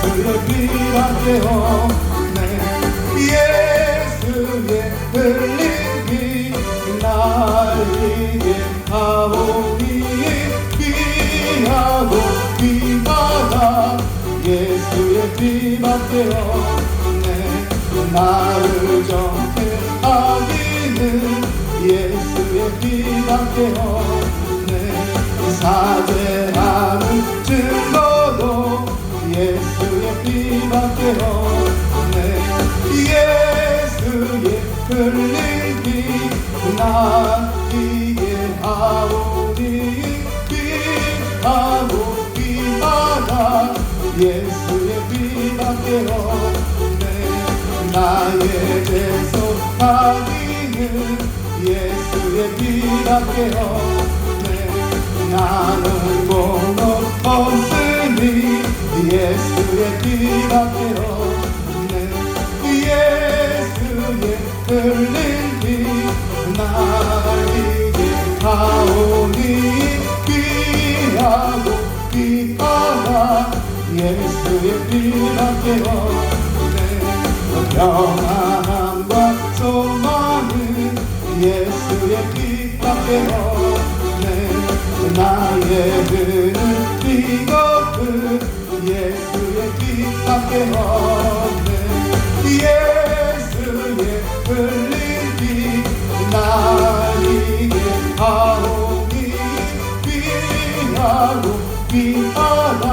예수의 피밖에 없네. 예수의 흘린 피 날 이게 하오니 피하고 피하다 예수의 피밖에 없네. 나를 정케 하기는 예수의 피밖에 없네. 사죄하는 증거도 예수의 피밖에 없네. 예수의 흘린 피 나에게 하오니 피하고 피하다 예수의 피밖에 없네. 나의 죄송 하기는 예수의 피밖에 없네. 나는 공업 없으니 예수의 피밖에 없네. 예수의 흘린 피 나에게 하오니 피하고 피하다 예수의 피밖에 없네. 평안함과 소망은 예수의 피밖에 없네. 나의 그는 이것은 예수의 피밖에 없네. 예수의 흘린 피 나에게 하오니 피하고 피하다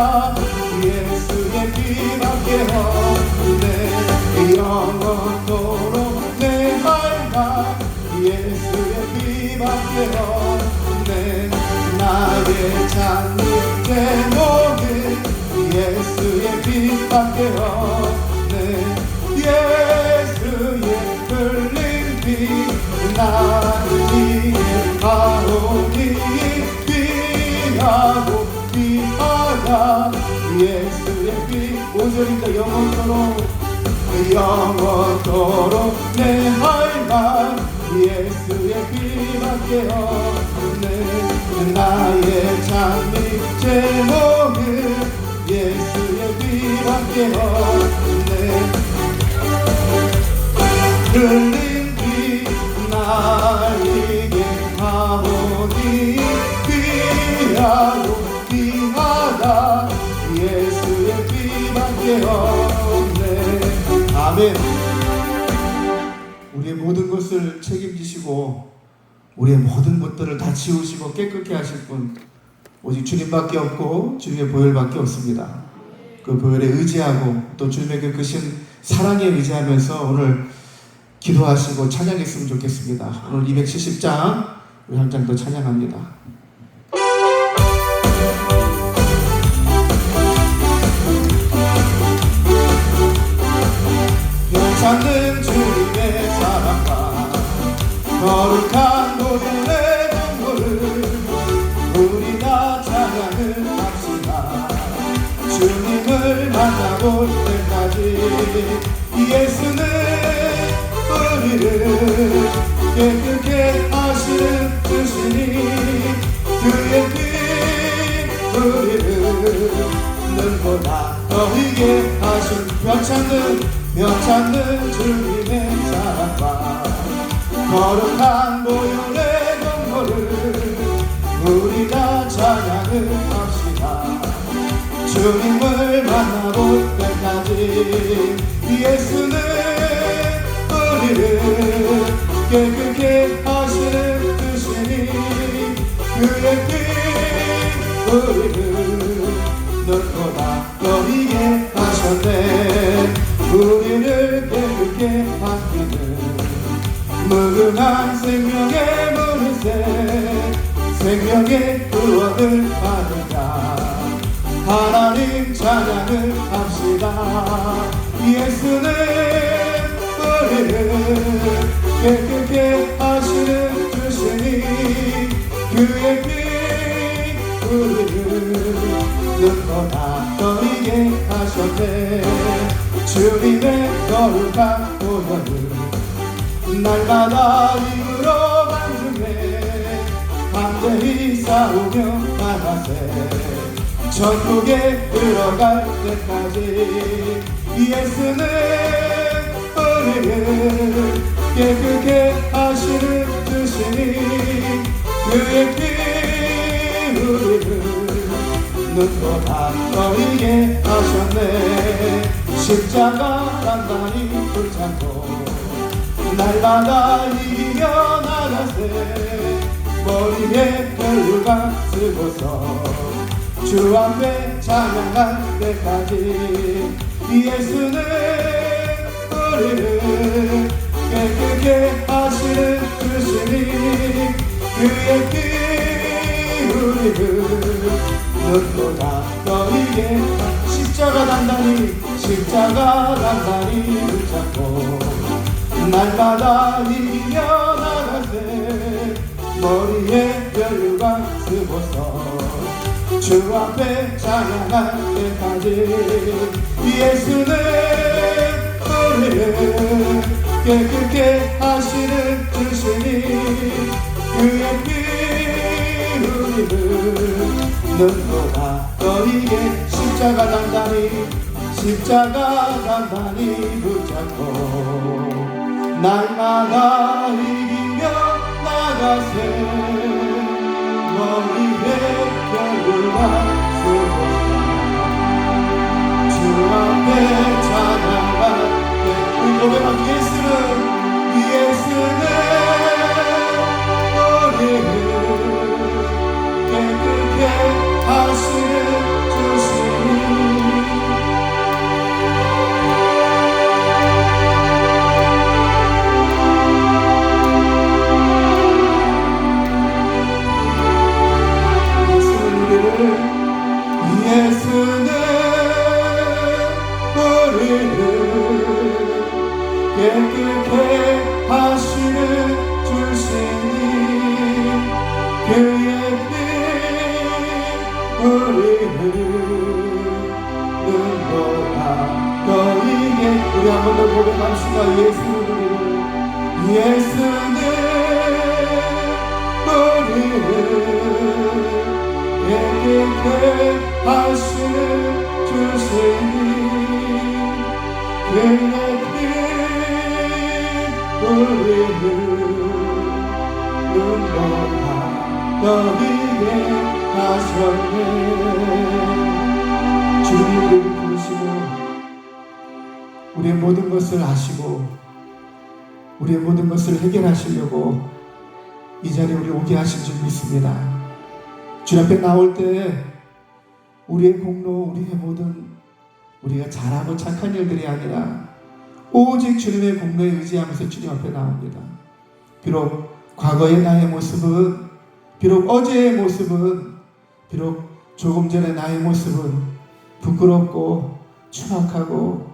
예수의 피밖에 없네. 영원토록 내 삶아 예수의 피밖에 없네. 나의 찬미 제목은 예수의 피밖에 없네. 예수의 흘린 피 나에게 하오니 피하고 피하다 예수의 피 5절입니다. 영원토록 내 할망 예수의 피밖에 없네. 나의 찬미 제목은 예수의 피밖에 없네. 흘린 피 나에게 하오니 피하고 피하다 예수의 피밖에 없네. 아멘. 우리의 모든 것을 책임지시고 우리의 모든 것들을 다 지우시고 깨끗게 하실 분 오직 주님밖에 없고 주님의 보혈밖에 없습니다. 그 보혈에 의지하고 또 주님의 그 크신 사랑에 의지하면서 오늘 기도하시고 찬양했으면 좋겠습니다. 오늘 270장 우리 한 장 더 찬양합니다. 찾는 주님의 사랑과 거룩한 보혈의 눈물을 우리 다 찬양을 합시다. 주님을 만나볼 때까지 예수는 우리를 깨끗게 하시는 주시니 그의 피 우리를 눈보다 더이게 하신 뼈찾는 주님의 사랑과 거룩한 보혈의 눈물을 우리 다 찬양을 합시다. 주님을 만나볼 때까지 예수는 우리를 깨끗게 하시는 주시니 그의 피 우리를 눈보다 더이게 하셨네. 우리를 깨끗게 하시는 무궁한 생명의 물새 생명의 구원을 받으자 하나님 찬양을 합시다. 예수는 우리를 깨끗게 하시는 주시니 그의 피 우리를 눈보다 더이게 하셨네. 주님의 거룩한 보혈을 날마다 입으로 반죽해 담대히 싸우며 나가세. 천국에 들어갈 때까지 예수는 우리를 깨끗게 하시는 주시니 그의 피 우리를 눈보다 너희게 하셨네. 십자가 단단히 붙잡고 날마다 이기며 나가세. 머리에 혈류가 쓰고서 주 앞에 찬양할 때까지 예수는 우리를 깨끗게 하시는 주시니 그의 피 우리를 눈보다 너희게 십자가 단단히 붙잡고 날마다 이기며 나가세. 머리에 혈류가 쓰고서 주 앞에 찬양할 때까지 예수는 우리를 깨끗게 하시는 주시니 그의 피 우리를 눈보다 너희게 십자가 단단히 붙잡고 날마다 이기며 나가세. 머리에 혈류가 쓰고서 주 앞에 찬양할 때 우리 고백한 예수는 우리를 깨끗게 하시는 주시니 예수는 우리를 깨끗게 하시는 주시니 그의 피 우리를 눈보라 너희게. 우리 한 번 더 고백합시다. 예수는 우리를 깨끗게 하시는 주시니 그의 피 우리를 눈보라 너희게 하셨네. 주님이 우리를 부르시고 우리의 모든 것을 아시고 우리의 모든 것을 해결하시려고 이 자리에 우리 오게 하신 줄 믿습니다. 주님 앞에 나올 때 우리의 공로, 우리의 모든 우리가 잘하고 착한 일들이 아니라 오직 주님의 공로에 의지하면서 주님 앞에 나옵니다. 비록 과거의 나의 모습은, 비록 어제의 모습은, 비록 조금 전에 나의 모습은 부끄럽고 추악하고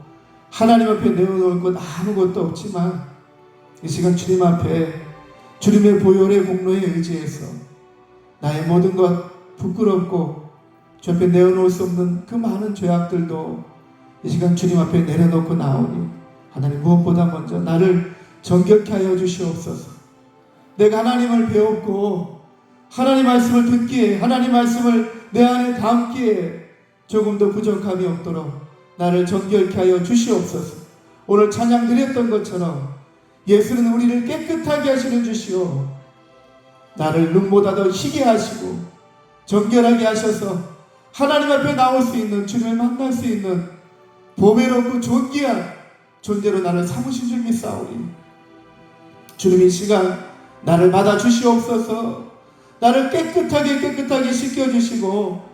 하나님 앞에 내어놓을 것 아무것도 없지만 이 시간 주님 앞에 주님의 보혈의 공로에 의지해서 나의 모든 것 부끄럽고 주 앞에 내어놓을 수 없는 그 많은 죄악들도 이 시간 주님 앞에 내려놓고 나오니 하나님 무엇보다 먼저 나를 정결케 하여 주시옵소서. 내가 하나님을 배웠고 하나님 말씀을 듣기에 하나님 말씀을 내 안에 담기에 조금도 부족함이 없도록 나를 정결케 하여 주시옵소서. 오늘 찬양 드렸던 것처럼 예수는 우리를 깨끗하게 하시는 주시오. 나를 눈보다 더 희게 하시고 정결하게 하셔서 하나님 앞에 나올 수 있는, 주님을 만날 수 있는 보배롭고 존귀한 존재로 나를 삼으신 줄 믿사오니 주님 이 시간 나를 받아주시옵소서. 나를 깨끗하게 씻겨주시고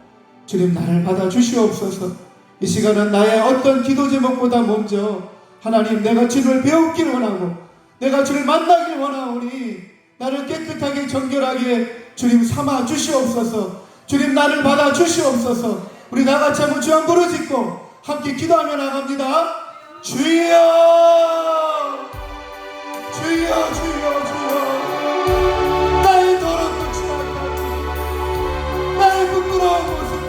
주님 나를 받아주시옵소서. 이 시간은 나의 어떤 기도 제목보다 먼저 하나님 내가 주님을 배우기를 원하고 내가 주님을 만나길 원하오니 나를 깨끗하게 정결하게 주님 삼아 주시옵소서. 주님 나를 받아 주시옵소서. 우리 다같이 한번 주 한 부르짖고 함께 기도하며 나갑니다. 주여 주여 주여 주여. 나의 더럽고 추한 것, 나의 부끄러운 모습을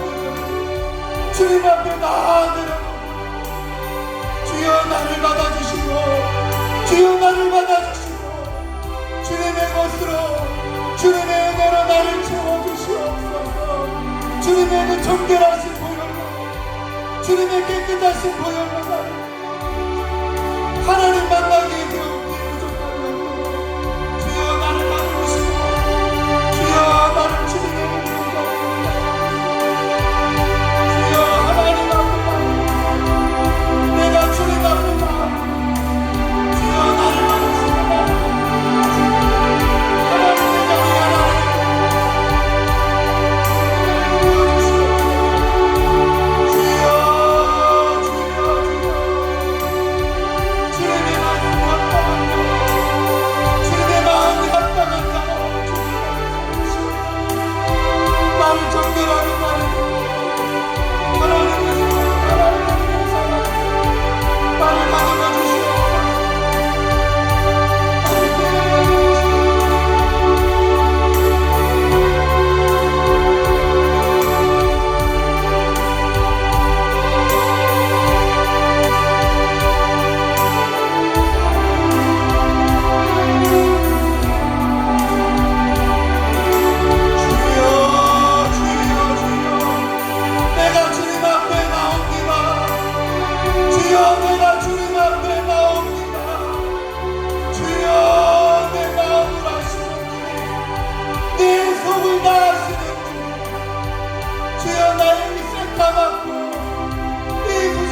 주님 앞에 다 내려놓고 주여 나를 받아주시고 주여 나를 받아주시고 주님의 것으로 주님의 은혜로 나를 채워주시옵소서. 주님의 그 정결하신 주님의 깨끗하신 보혈로 하나님 만나기에 우리 부족함이 없고 주여 나를 만드시고 주여 나를 주님의 이름으로 주여 하나님 앞에 내가 주님 앞에 주여 나를 만드시고 하나님 내가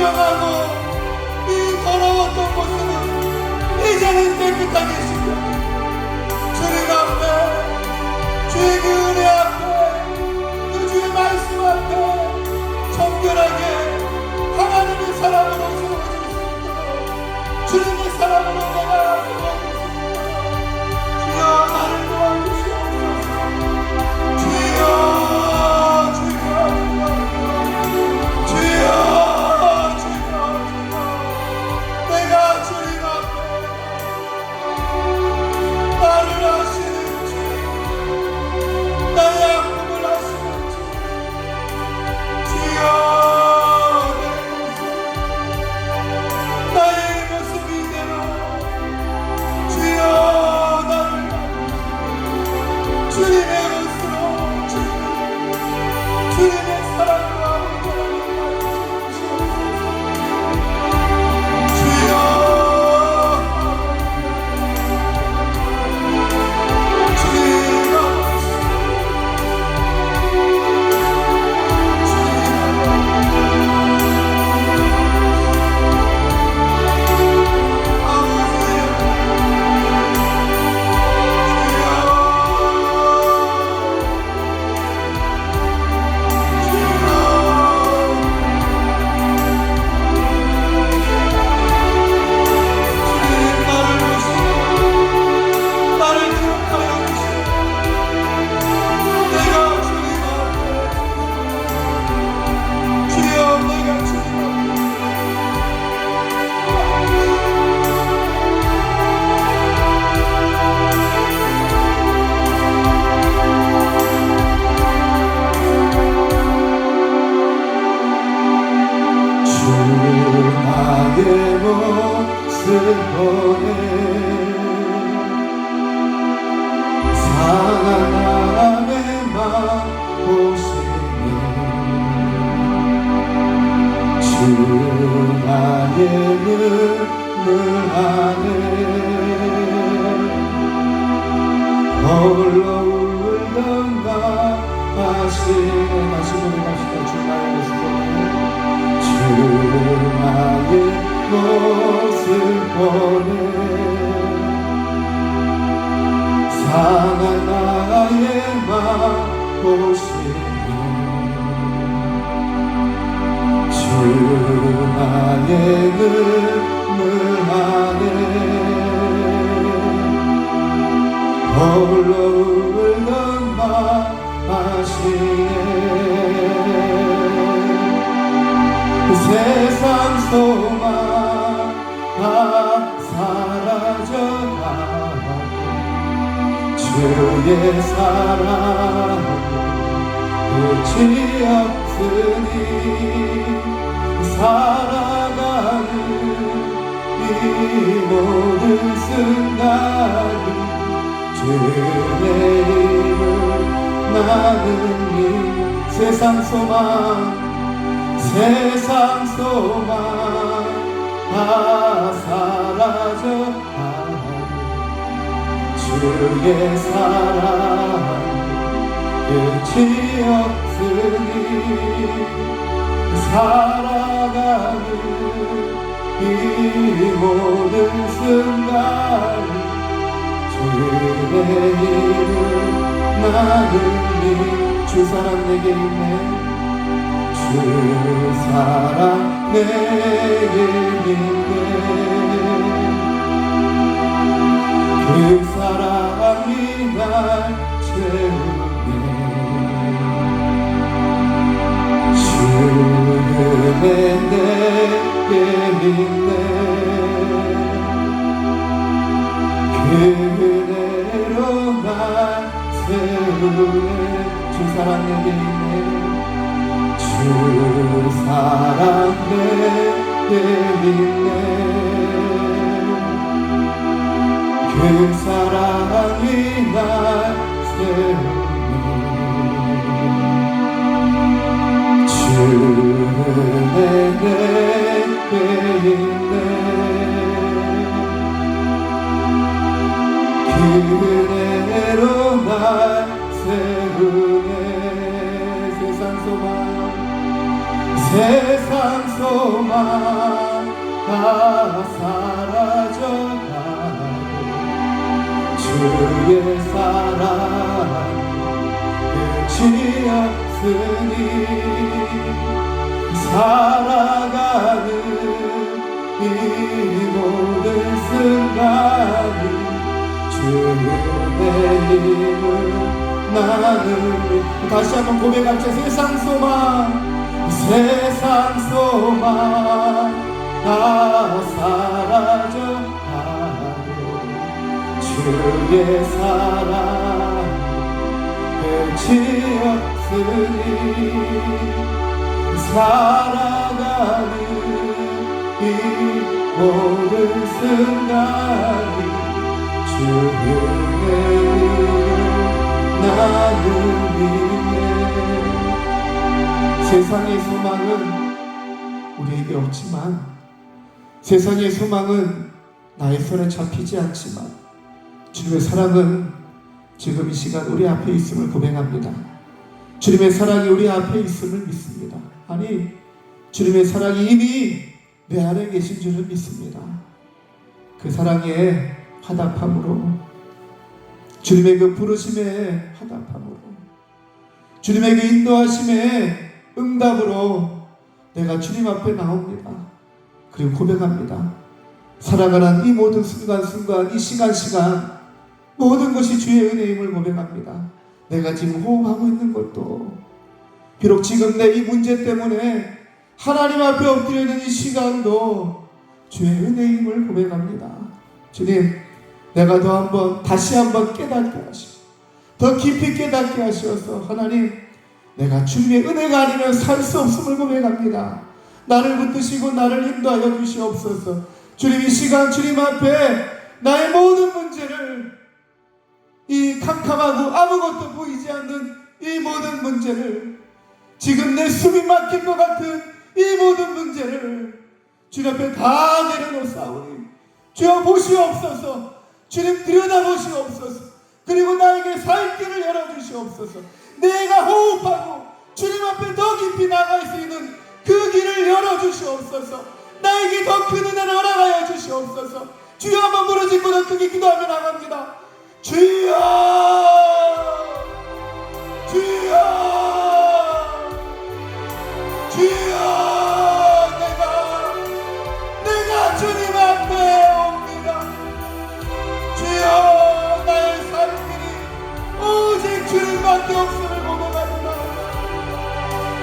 미안하네 이 더러웠던 모습은 이제는 깨끗하게 시켜 주님 앞에 주의 그 은혜 앞에 그 주의 말씀 앞에 정결하게 하나님의 사람으로 세워질 수 있도록 주님의 사람으로 내가 세워질 수 있도록 주여 나를 도와주시옵소서 주여 상한 나의 마음보시니 주 나의 눈물 안에 홀로 울던 나 아시네 세상 소망 다 사라져가고 주의 사랑 끝이 없으니 살아가는 이 모든 순간이 주의 이름 나는 이 세상 소망 세상 소망 다 사라져가고 주의 사랑 끝이 없으니 살아가는 이 모든 순간 주의 이름 나는 주 사랑 내게 있네 주 사랑 내게 있네 그 사랑이 날 채우네 주의 내게 있네 그 은혜로 날 세우네 주 사랑 내게 있네 주 사랑 내게 있네 그 사랑이 날 세우네 주 은혜 내게 있네 그 은혜로 날 세우네 세상 소망 다 사라져가고 주의 사랑 끝이 없으니 살아가는 이 모든 순간이 주의 힘을 나는 다시 한번 고백합시다 세상 소망 다 사라져가고 주의 사랑 끝이 없으니 살아가는 이 모든 순간이 주의 나는 믿네 세상의 소망은 우리에게 없지만 세상의 소망은 나의 손에 잡히지 않지만 주님의 사랑은 지금 이 시간 우리 앞에 있음을 고백합니다. 주님의 사랑이 우리 앞에 있음을 믿습니다. 아니 주님의 사랑이 이미 내 안에 계신 줄을 믿습니다. 그 사랑의 화답함으로 주님의 그 부르심의 화답함으로 주님의 그 인도하심의 응답으로 내가 주님 앞에 나옵니다. 그리고 고백합니다. 살아가는 이 모든 순간순간 이 시간 모든 것이 주의 은혜임을 고백합니다. 내가 지금 호흡하고 있는 것도 비록 지금 내 이 문제 때문에 하나님 앞에 엎드려 있는 이 시간도 주의 은혜임을 고백합니다. 주님 내가 다시 한번 깨닫게 하시고 더 깊이 깨닫게 하셔서 하나님 내가 주님의 은혜가 아니면 살 수 없음을 고백합니다. 나를 붙드시고 나를 인도하여 주시옵소서. 주님 이 시간 주님 앞에 나의 모든 문제를 이 캄캄하고 아무것도 보이지 않는 이 모든 문제를 지금 내 숨이 막힐 것 같은 이 모든 문제를 주님 앞에 다 내려놓사오니 주여 보시옵소서. 주님 들여다보시옵소서. 그리고 나에게 살 길을 열어주시옵소서. 내가 호흡하고 주님 앞에 더 깊이 나갈 수 있는 그 길을 열어주시옵소서. 나에게 더 큰 은혜를 허락하여 주시옵소서. 주여 한번 부르짖고 더 크게 기도하며 나갑니다. 주여 주여 주여 내가 주님 앞에 옵니다. 주여 나의 살 길이 오직 주님밖에 없음을 고백합니다.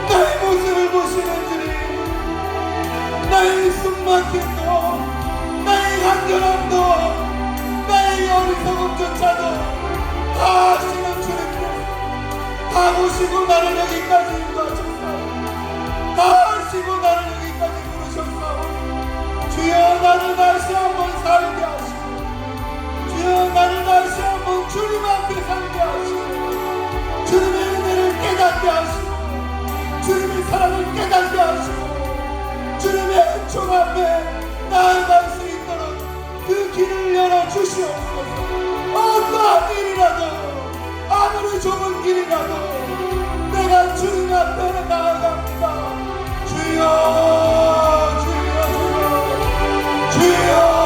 나의 모습을 보시는 주님 나의 숨막힘도 나의 간절함도 나의 어리석음조차도 다 아시는 주님께서 다 보시고 나를 여기까지 인도하셨사오니 다 아시고 나를 여기까지 부르셨사오니 주여 나를 다시 한번 살게 하시고 주여 나를 다시 한번 주님 앞에 살게 하시고 주님의 은혜를 깨닫게 하시고 주님의 사랑을 깨닫게 하시고 주님의 은총 앞에 나아갈 수 있도록 그 길을 열어주시옵소서. 어떠한 일이라도 아무리 좁은 길이라도 내가 주님 앞에 나아갑니다. 주여 주여 주여 주여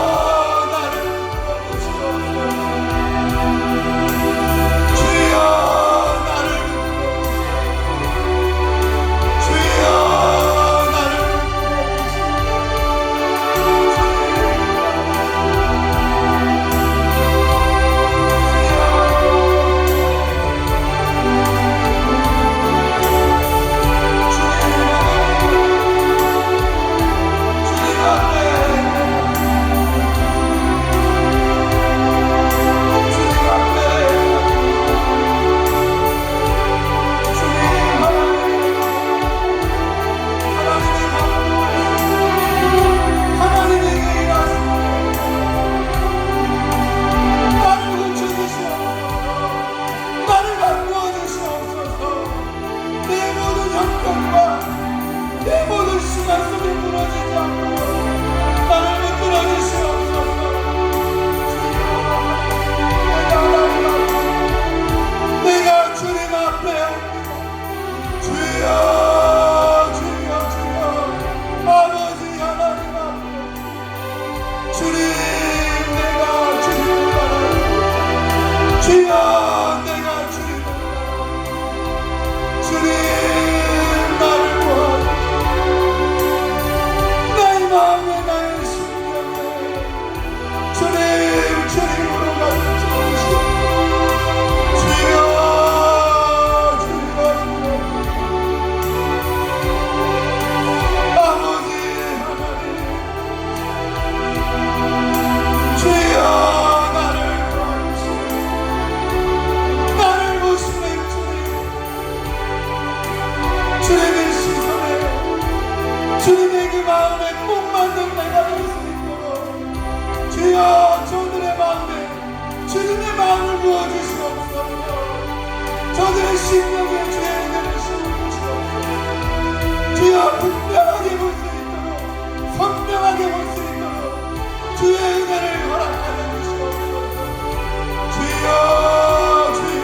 저들의 마음에 주님의 마음을 부어주시옵소서. 저들의 심령에 주의 은혜를 심어주시옵소서. 주여 분명하게 볼 수 있도록 선명하게 볼 수 있도록 주의 은혜를 허락하여 주시옵소서. 주여 주여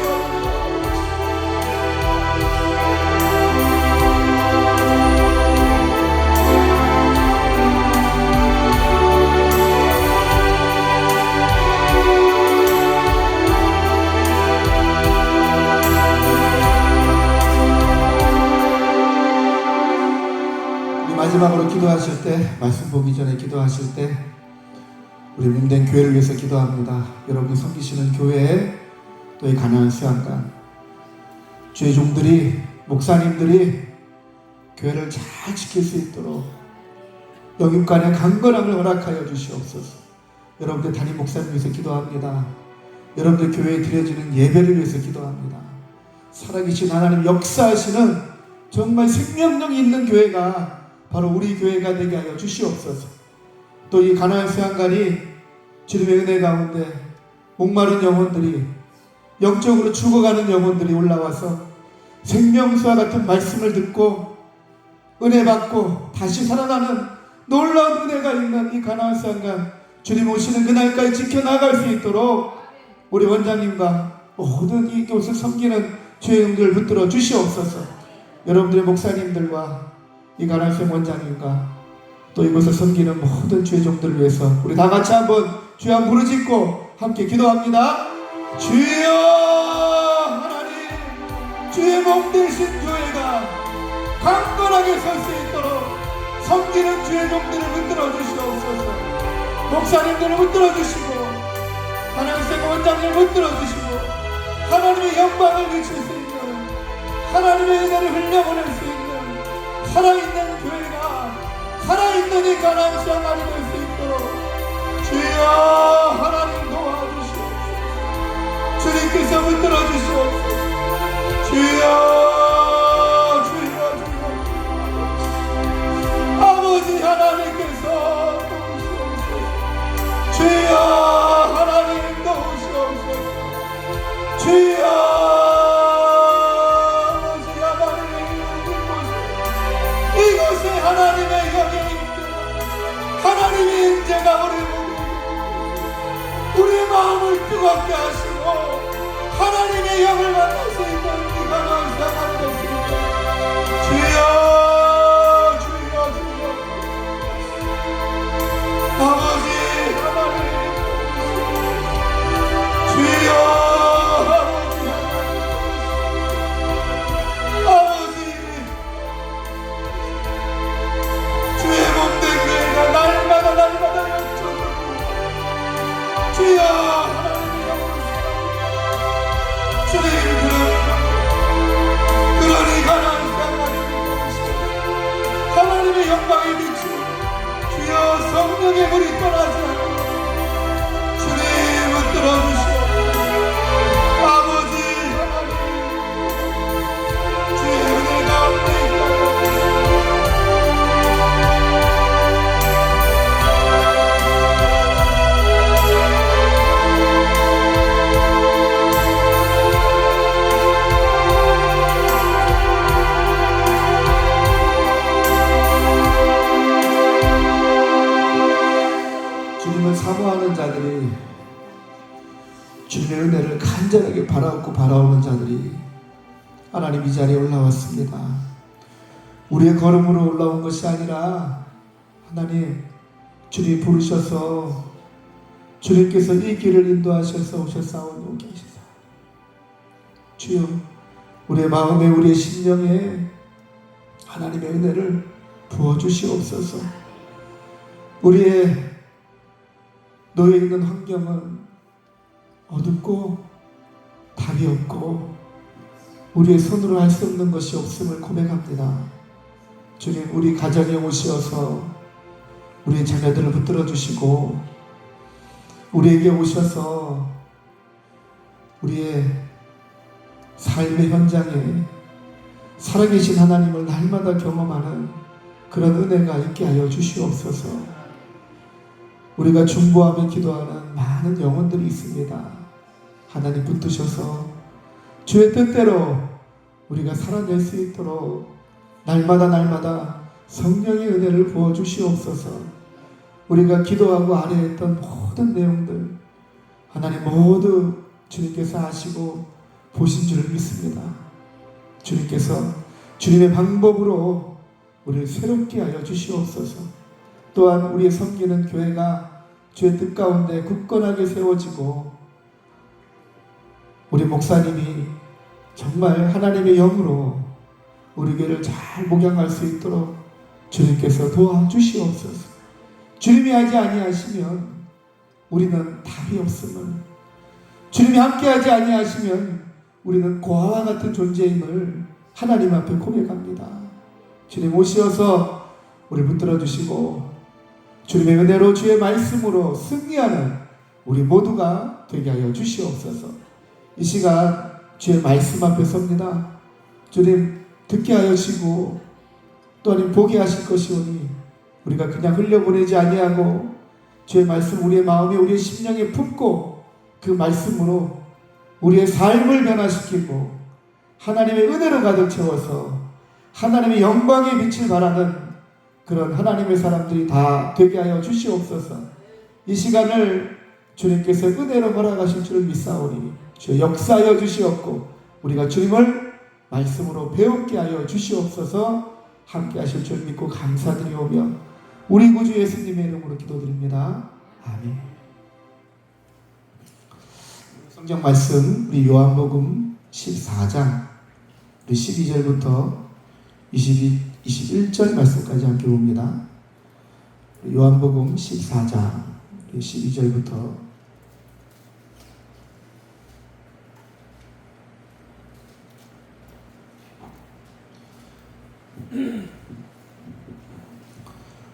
마지막으로 기도하실 때, 말씀 보기 전에 기도하실 때 우리 민된 교회를 위해서 기도합니다. 여러분이 섬기시는 교회에 또 이 가나안 수양관 주의 종들이, 목사님들이 교회를 잘 지킬 수 있도록 영육간의 강건함을 허락하여 주시옵소서. 여러분들 담임 목사님 위해서 기도합니다. 여러분들 교회에 드려지는 예배를 위해서 기도합니다. 살아계신 하나님 역사하시는 정말 생명력이 있는 교회가 바로 우리 교회가 되게 하여 주시옵소서. 또 이 가나안 수양관이 주님의 은혜 가운데 목마른 영혼들이, 영적으로 죽어가는 영혼들이 올라와서 생명수와 같은 말씀을 듣고 은혜 받고 다시 살아나는 놀라운 은혜가 있는 이 가나안 수양관, 주님 오시는 그날까지 지켜나갈 수 있도록 우리 원장님과 모든 이곳을 섬기는 주의 영들을 붙들어 주시옵소서. 여러분들의 목사님들과 이 가나안 수양 원장님과 또 이곳을 섬기는 모든 주의 종들을 위해서 우리 다 같이 한번 주여 한번 부르짖고 함께 기도합니다. 주여 하나님, 주의 몸 되신 교회가 강건하게 설 수 있도록 섬기는 주의 종들을 붙들어 주시옵소서. 목사님들을 붙들어 주시고 하나님 생 원장님을 붙들어 주시고 하나님의 영광을 비출 수 있는, 하나님의 은혜를 흘려보낼 수 있는 살아있는 교회가, 살아있는 이 가나안 수양관이 될 수 있도록 주여 하나님 도와주시옵소서. 주님께서 붙들어 주시옵소서. 주여 주여 주여 아버지 하나님께서 도우시옵소서. 주여 하나님 도우시옵소서. 주여 아버지 하나님 이곳에 하나님의 영이 마음을 뜨겁게 하시고 하나님의 영을 만날 수 있는 우리가 감사하는 것입니다. 주여 주여 주여 아버지 하나님 주여 아버지 주의 몸된 교회가 날마다 역전을 주여 하나님의 영을 주님 그러니 가난한 하나님의 영광의 빛이 주여 성령의 물이 떠나지 않고 주님 붙들어 주시오. 아버지 하나님 주의 은혜 가운데 주님을 사모하는 자들이, 주님의 은혜를 간절하게 바라옵고 바라오는 자들이 하나님 이 자리에 올라왔습니다. 우리의 걸음으로 올라온 것이 아니라 하나님 주님 부르셔서 주님께서 이 길을 인도하셔서 오셨사오니 오게 하시사. 주여 우리의 마음에 우리의 심령에 하나님의 은혜를 부어주시옵소서. 우리의 놓여 있는 환경은 어둡고 답이 없고 우리의 손으로 할 수 없는 것이 없음을 고백합니다. 주님 우리 가정에 오셔서 우리의 자녀들을 붙들어 주시고 우리에게 오셔서 우리의 삶의 현장에 살아계신 하나님을 날마다 경험하는 그런 은혜가 있게 하여 주시옵소서. 우리가 중보하며 기도하는 많은 영혼들이 있습니다. 하나님 붙드셔서 주의 뜻대로 우리가 살아낼 수 있도록 날마다 성령의 은혜를 부어주시옵소서. 우리가 기도하고 아뢰했던 모든 내용들 하나님 모두 주님께서 아시고 보신 줄을 믿습니다. 주님께서 주님의 방법으로 우리를 새롭게 하여 주시옵소서. 또한 우리의 섬기는 교회가 주의 뜻 가운데 굳건하게 세워지고 우리 목사님이 정말 하나님의 영으로 우리 교회를 잘 목양할 수 있도록 주님께서 도와주시옵소서. 주님이 하지 아니하시면 우리는 답이 없음을, 주님이 함께하지 아니하시면 우리는 고아와 같은 존재임을 하나님 앞에 고백합니다. 주님 오시어서 우리 붙들어 주시고 주님의 은혜로 주의 말씀으로 승리하는 우리 모두가 되게 하여 주시옵소서. 이 시간 주의 말씀 앞에 섭니다. 주님 듣게 하시고 또한 보게 하실 것이오니 우리가 그냥 흘려보내지 아니하고 주의 말씀 우리의 마음에 우리의 심령에 품고 그 말씀으로 우리의 삶을 변화시키고 하나님의 은혜로 가득 채워서 하나님의 영광의 빛을 발하는 그런 하나님의 사람들이 다 되게 하여 주시옵소서. 이 시간을 주님께서 은혜로 허락하실 줄을 믿사오니 주 역사하여 주시옵고 우리가 주님을 말씀으로 배우게 하여 주시옵소서. 함께 하실 줄 믿고 감사드리오며 우리 구주 예수님의 이름으로 기도드립니다. 아멘. 성경 말씀 우리 요한복음 14장 우리 12절부터 21절 말씀까지 함께 봅니다. 요한복음 14장 12절부터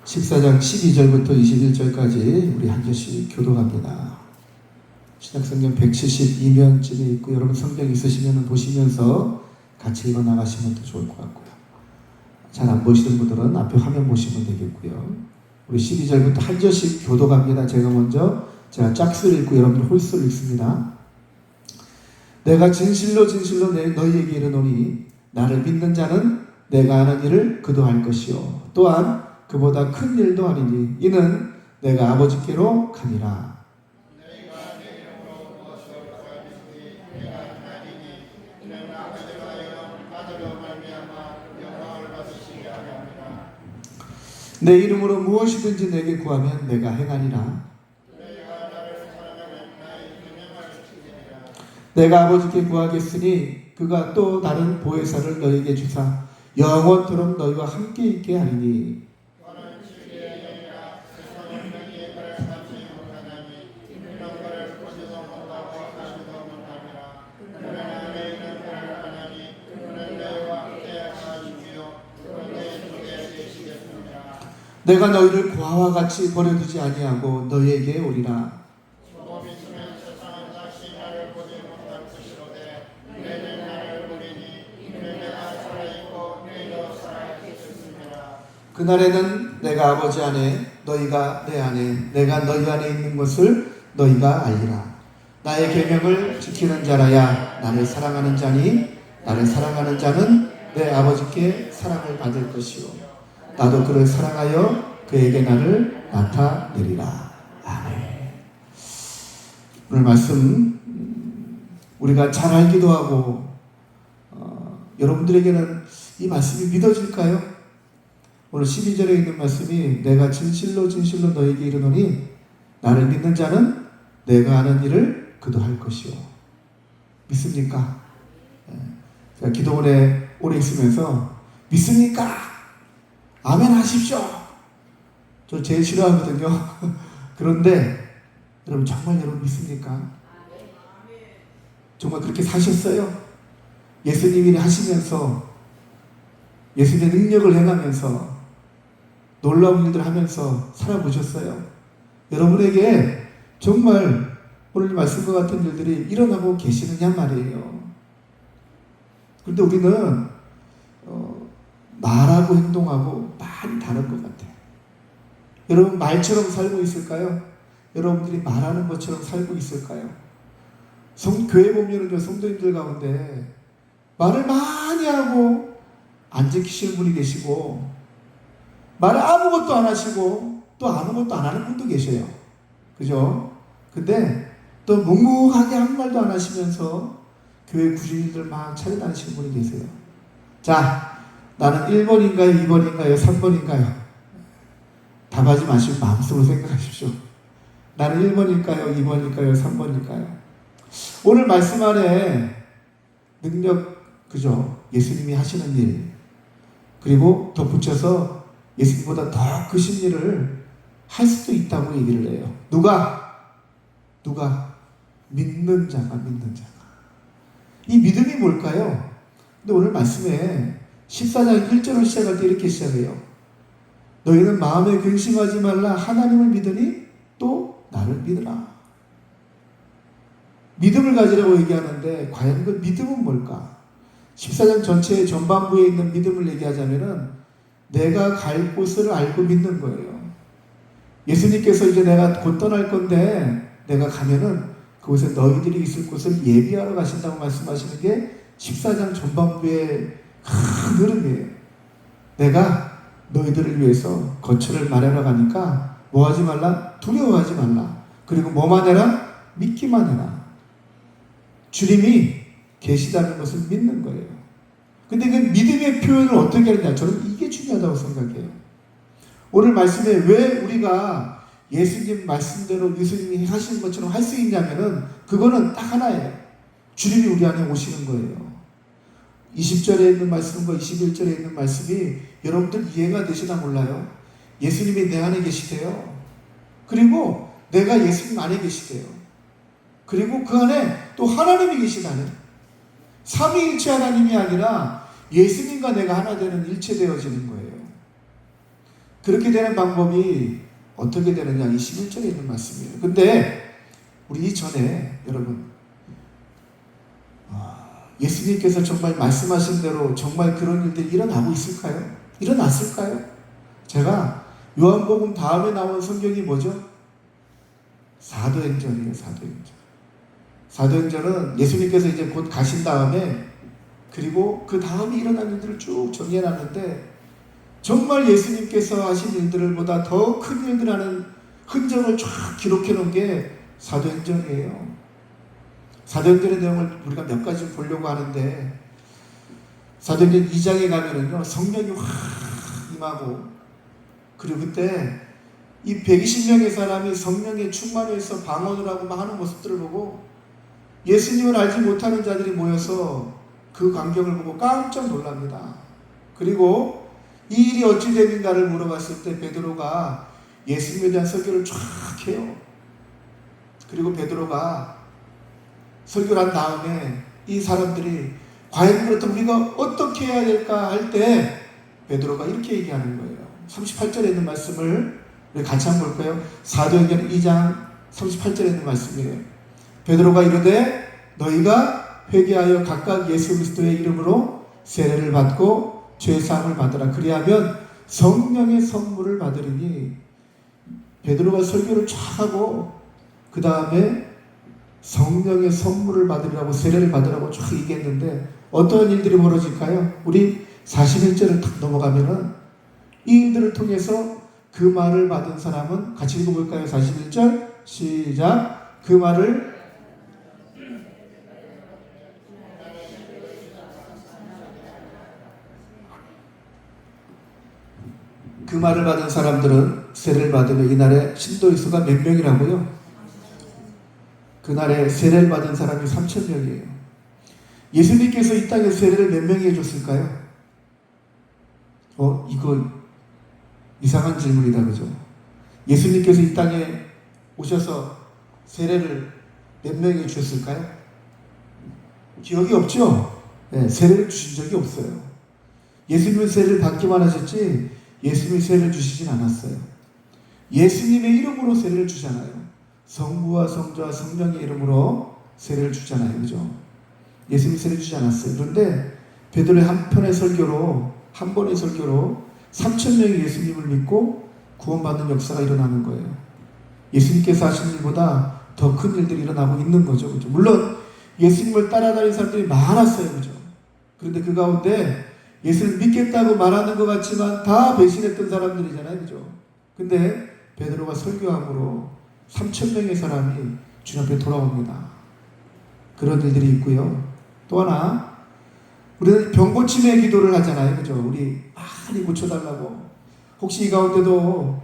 14장 12절부터 21절까지 우리 한 절씩 교독합니다. 신약성경 172면쯤에 있고 여러분 성경 있으시면 보시면서 같이 읽어 나가시면 더 좋을 것 같고요. 잘 안 보시는 분들은 앞에 화면 보시면 되겠고요. 우리 12절부터 한 절씩 교독합니다. 제가 짝수를 읽고 여러분들 홀수를 읽습니다. 내가 진실로 너희에게 이르노니 나를 믿는 자는 내가 하는 일을 그도 할 것이요 또한 그보다 큰 일도 하리니 이는 내가 아버지께로 가니라. 내 이름으로 무엇이든지 내게 구하면 내가 행하리라. 내가 아버지께 구하겠으니 그가 또 다른 보혜사를 너에게 주사 영원토록 너희와 함께 있게 하리니. 내가 너희를 고아와 같이 버려두지 아니하고 너희에게 오리라. 그날에는 내가 아버지 안에 너희가 내 안에 내가 너희 안에 있는 것을 너희가 알리라. 나의 계명을 지키는 자라야 나를 사랑하는 자니 나를 사랑하는 자는 내 아버지께 사랑을 받을 것이요 나도 그를 사랑하여 그에게 나를 나타내리라. 아멘. 오늘 말씀 우리가 잘 알기도 하고 여러분들에게는 이 말씀이 믿어질까요? 오늘 12절에 있는 말씀이 내가 진실로 진실로 너에게 이르노니 나를 믿는 자는 내가 하는 일을 그도 할 것이요. 믿습니까? 제가 기도원에 오래 있으면서 믿습니까? 아멘 하십시오. 저 제일 싫어하거든요. 그런데 여러분 정말 여러분 믿습니까? 정말 그렇게 사셨어요? 예수님이 하시면서 예수님의 능력을 행하면서 놀라운 일들 하면서 살아보셨어요? 여러분에게 정말 오늘 말씀과 같은 일들이 일어나고 계시느냐 말이에요. 그런데 우리는 말하고 행동하고 많이 다른 것 같아요. 여러분 말처럼 살고 있을까요? 여러분들이 말하는 것처럼 살고 있을까요? 교회 보면은 성도님들 가운데 말을 많이 하고 안 지키시는 분이 계시고 말을 아무것도 안 하시고 또 아무것도 안 하는 분도 계셔요. 그죠? 근데 또 묵묵하게 아무 말도 안 하시면서 교회 구신인들 막 찾아다니시는 분이 계세요. 자, 나는 1번인가요? 2번인가요? 3번인가요? 답하지 마시고 마음속으로 생각하십시오. 나는 1번일까요? 2번일까요? 3번일까요? 오늘 말씀 안에 능력, 그죠? 예수님이 하시는 일, 그리고 덧붙여서 예수님보다 더 크신 일을 할 수도 있다고 얘기를 해요. 누가? 믿는 자가. 이 믿음이 뭘까요? 근데 오늘 말씀에 14장 1절을 시작할 때 이렇게 시작해요. 너희는 마음에 근심하지 말라. 하나님을 믿으니 또 나를 믿으라. 믿음을 가지라고 얘기하는데 과연 그 믿음은 뭘까? 14장 전체의 전반부에 있는 믿음을 얘기하자면은 내가 갈 곳을 알고 믿는 거예요. 예수님께서 이제 내가 곧 떠날 건데 내가 가면은 그곳에 너희들이 있을 곳을 예비하러 가신다고 말씀하시는 게 14장 전반부의 큰 흐름이에요. 내가 너희들을 위해서 거처를 마련하러 가니까 뭐 하지 말라? 두려워하지 말라. 그리고 뭐만 해라? 믿기만 해라. 주님이 계시다는 것을 믿는 거예요. 근데 그 믿음의 표현을 어떻게 하느냐? 저는 이게 중요하다고 생각해요. 오늘 말씀에 왜 우리가 예수님 말씀대로 예수님이 하시는 것처럼 할 수 있냐면은 그거는 딱 하나예요. 주님이 우리 안에 오시는 거예요. 20절에 있는 말씀과 21절에 있는 말씀이 여러분들 이해가 되시나 몰라요. 예수님이 내 안에 계시대요. 그리고 내가 예수님 안에 계시대요. 그리고 그 안에 또 하나님이 계시다네. 삼위일체 하나님이 아니라 예수님과 내가 하나 되는 일체되어지는 거예요. 그렇게 되는 방법이 어떻게 되느냐? 21절에 있는 말씀이에요. 근데 우리 이전에 여러분 예수님께서 정말 말씀하신 대로 정말 그런 일들이 일어나고 있을까요? 일어났을까요? 제가 요한복음 다음에 나온 성경이 뭐죠? 사도행전이에요. 사도행전은 예수님께서 이제 곧 가신 다음에 그리고 그 다음에 일어난 일들을 쭉 정리해놨는데 정말 예수님께서 하신 일들을 보다 더 큰 일들 하는 흔적을 쫙 기록해 놓은 게 사도행전이에요. 사도행전의 내용을 우리가 몇 가지 보려고 하는데 사도행전 2장에 가면은요 성령이 확 임하고 그리고 그때 이 120명의 사람이 성령에 충만해서 방언을 하고 막 하는 모습들을 보고 예수님을 알지 못하는 자들이 모여서 그 광경을 보고 깜짝 놀랍니다. 그리고 이 일이 어찌 됨인가를 물어봤을 때 베드로가 예수님에 대한 설교를 쫙 해요. 그리고 베드로가 설교를 한 다음에 이 사람들이 과연 그렇다면 우리가 어떻게 해야 될까 할 때 베드로가 이렇게 얘기하는 거예요. 38절에 있는 말씀을 우리 같이 한번 볼까요? 사도행전 2장 38절에 있는 말씀이에요. 베드로가 이르되 너희가 회개하여 각각 예수 그리스도의 이름으로 세례를 받고 죄사함을 받으라. 그리하면 성령의 선물을 받으리니. 베드로가 설교를 쫙 하고 그 다음에 성령의 선물을 받으라고 세례를 받으라고 쫙 얘기했는데 어떤 일들이 벌어질까요? 우리 41절을 탁 넘어가면은 이 일들을 통해서 그 말을 받은 사람은 같이 읽어볼까요? 41절 시작. 그 말을 받은 사람들은 세례를 받으면 이날에 신도의 수가 몇 명이라고요? 그날에 세례를 받은 사람이 3,000명이에요. 예수님께서 이 땅에 세례를 몇 명이 해줬을까요? 이거 이상한 질문이다, 그죠? 예수님께서 이 땅에 오셔서 세례를 몇 명이 주셨을까요? 기억이 없죠? 네, 세례를 주신 적이 없어요. 예수님은 세례를 받기만 하셨지 예수님이 세례를 주시진 않았어요. 예수님의 이름으로 세례를 주잖아요. 성부와 성자와 성령의 이름으로 세례를 주잖아요. 그죠? 예수님이 세례를 주지 않았어요. 그런데 베드로의 한 번의 설교로 3,000명이 예수님을 믿고 구원받는 역사가 일어나는 거예요. 예수님께서 하신 일보다 더 큰 일들이 일어나고 있는 거죠. 그죠? 물론 예수님을 따라다니는 사람들이 많았어요. 그죠? 그런데 그 가운데 예수를 믿겠다고 말하는 것 같지만 다 배신했던 사람들이잖아요. 그죠? 근데 베드로가 설교함으로 3,000명의 사람이 주님 앞에 돌아옵니다. 그런 일들이 있고요. 또 하나, 우리는 병고침의 기도를 하잖아요. 그죠? 우리 많이 고쳐달라고. 혹시 이 가운데도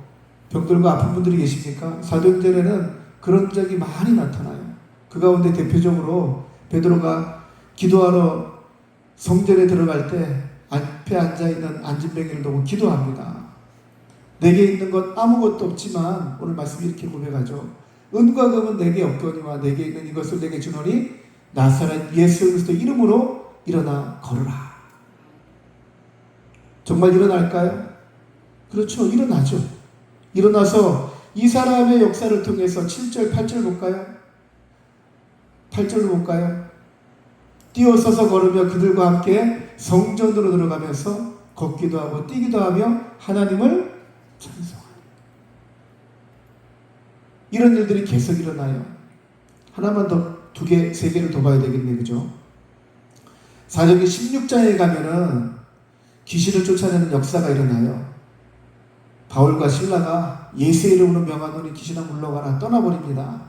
병들고 아픈 분들이 계십니까? 사도행전에는 그런 적이 많이 나타나요. 그 가운데 대표적으로 베드로가 기도하러 성전에 들어갈 때 앞에 앉아있는 안진뱅이를 두고 기도합니다. 내게 있는 것 아무것도 없지만 오늘 말씀이 이렇게 고백하죠. 은과 금은 내게 없거니와 내게 있는 이것을 내게 주노니 나사렛 예수 그리스도 이름으로 일어나 걸으라. 정말 일어날까요? 그렇죠. 일어나죠. 일어나서 이 사람의 역사를 통해서 7절, 8절 볼까요? 8절을 볼까요? 뛰어서서 걸으며 그들과 함께 성전으로 들어가면서 걷기도 하고 뛰기도 하며 하나님을 찬송하니. 이런 일들이 계속 일어나요. 하나만 더, 두 개, 세 개를 더 봐야 되겠네. 그죠? 사도행전 16장에 가면은 귀신을 쫓아내는 역사가 일어나요. 바울과 실라가 예수의 이름으로 명하노니 귀신아 물러가라 떠나버립니다.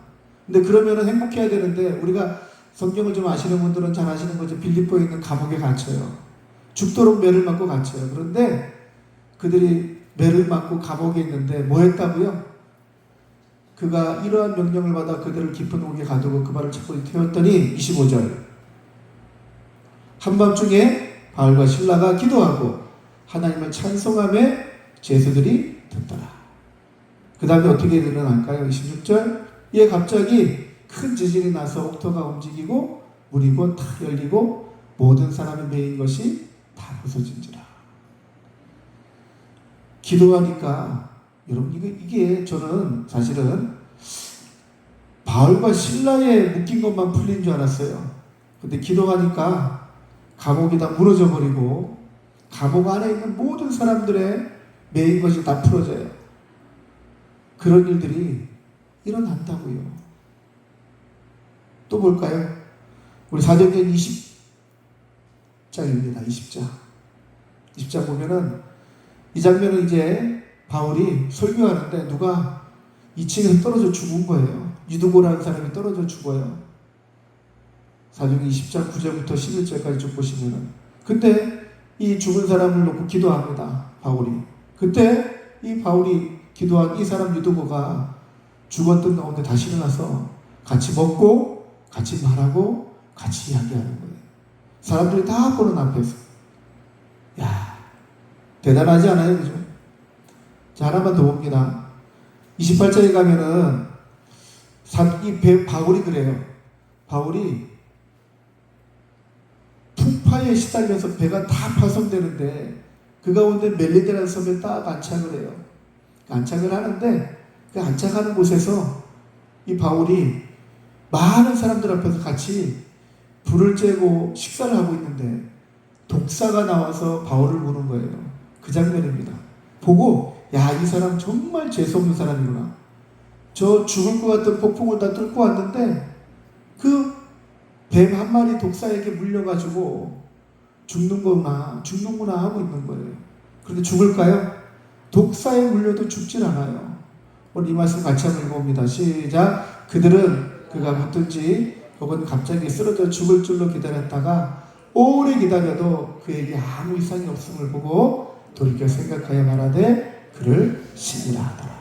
근데 그러면은 행복해야 되는데 우리가 성경을 좀 아시는 분들은 잘 아시는 거죠. 빌립보에 있는 감옥에 갇혀요. 죽도록 매를 맞고 갇혀요. 그런데 그들이 매를 맞고 감옥에 있는데 뭐 했다고요? 그가 이러한 명령을 받아 그들을 깊은 옥에 가두고 그 발을 차고 태웠더니 25절 한밤중에 바울과 실라가 기도하고 하나님을 찬송하며 죄수들이 듣더라. 그 다음에 어떻게 일어날까요? 26절 예 갑자기 큰 지진이 나서 옥토가 움직이고 문이 곧 다 열리고 모든 사람이 매인 것이 다 부서진지라. 기도하니까 여러분 이게 저는 사실은 바울과 실라에 묶인 것만 풀린 줄 알았어요. 근데 기도하니까 감옥이 다 무너져 버리고 감옥 안에 있는 모든 사람들의 매인 것이 다 풀어져요. 그런 일들이 일어난다고요. 또 볼까요? 우리 사도행전 20장입니다. 20장 보면은 이 장면은 이제 바울이 설교하는데 누가 2층에서 떨어져 죽은 거예요. 유두고라는 사람이 떨어져 죽어요. 사도행전 20장 9절부터 11절까지 쭉 보시면은 근데 이 죽은 사람을 놓고 기도합니다. 바울이. 그때 이 바울이 기도한 이 사람 유두보가 죽었던 가운데 다시 일어나서 같이 먹고 같이 말하고 같이 이야기하는 거예요. 사람들이 다 보는 앞에서. 야, 대단하지 않아요? 그죠? 자, 하나만 더 봅니다. 28장에 가면은 바울이 그래요. 바울이 풍파에 시달려서 배가 다 파손되는데 그 가운데 멜리데라는 섬에 딱 안착을 해요. 안착을 하는데 그 안착하는 곳에서 이 바울이 많은 사람들 앞에서 같이 불을 쬐고 식사를 하고 있는데 독사가 나와서 바울을 무는 거예요. 그 장면입니다. 보고 야, 이 사람 정말 재수없는 사람이구나. 저 죽을 것 같은 폭풍을 다 뚫고 왔는데 그 뱀 한 마리 독사에게 물려가지고 죽는구나 하고 있는 거예요. 그런데 죽을까요? 독사에 물려도 죽질 않아요. 오늘 이 말씀 같이 한번 읽어봅니다. 시작. 그들은 그가 붙든지 혹은 갑자기 쓰러져 죽을 줄로 기다렸다가 오래 기다려도 그에게 아무 이상이 없음을 보고 돌이켜 생각하여 말하되 그를 신이라 하더라.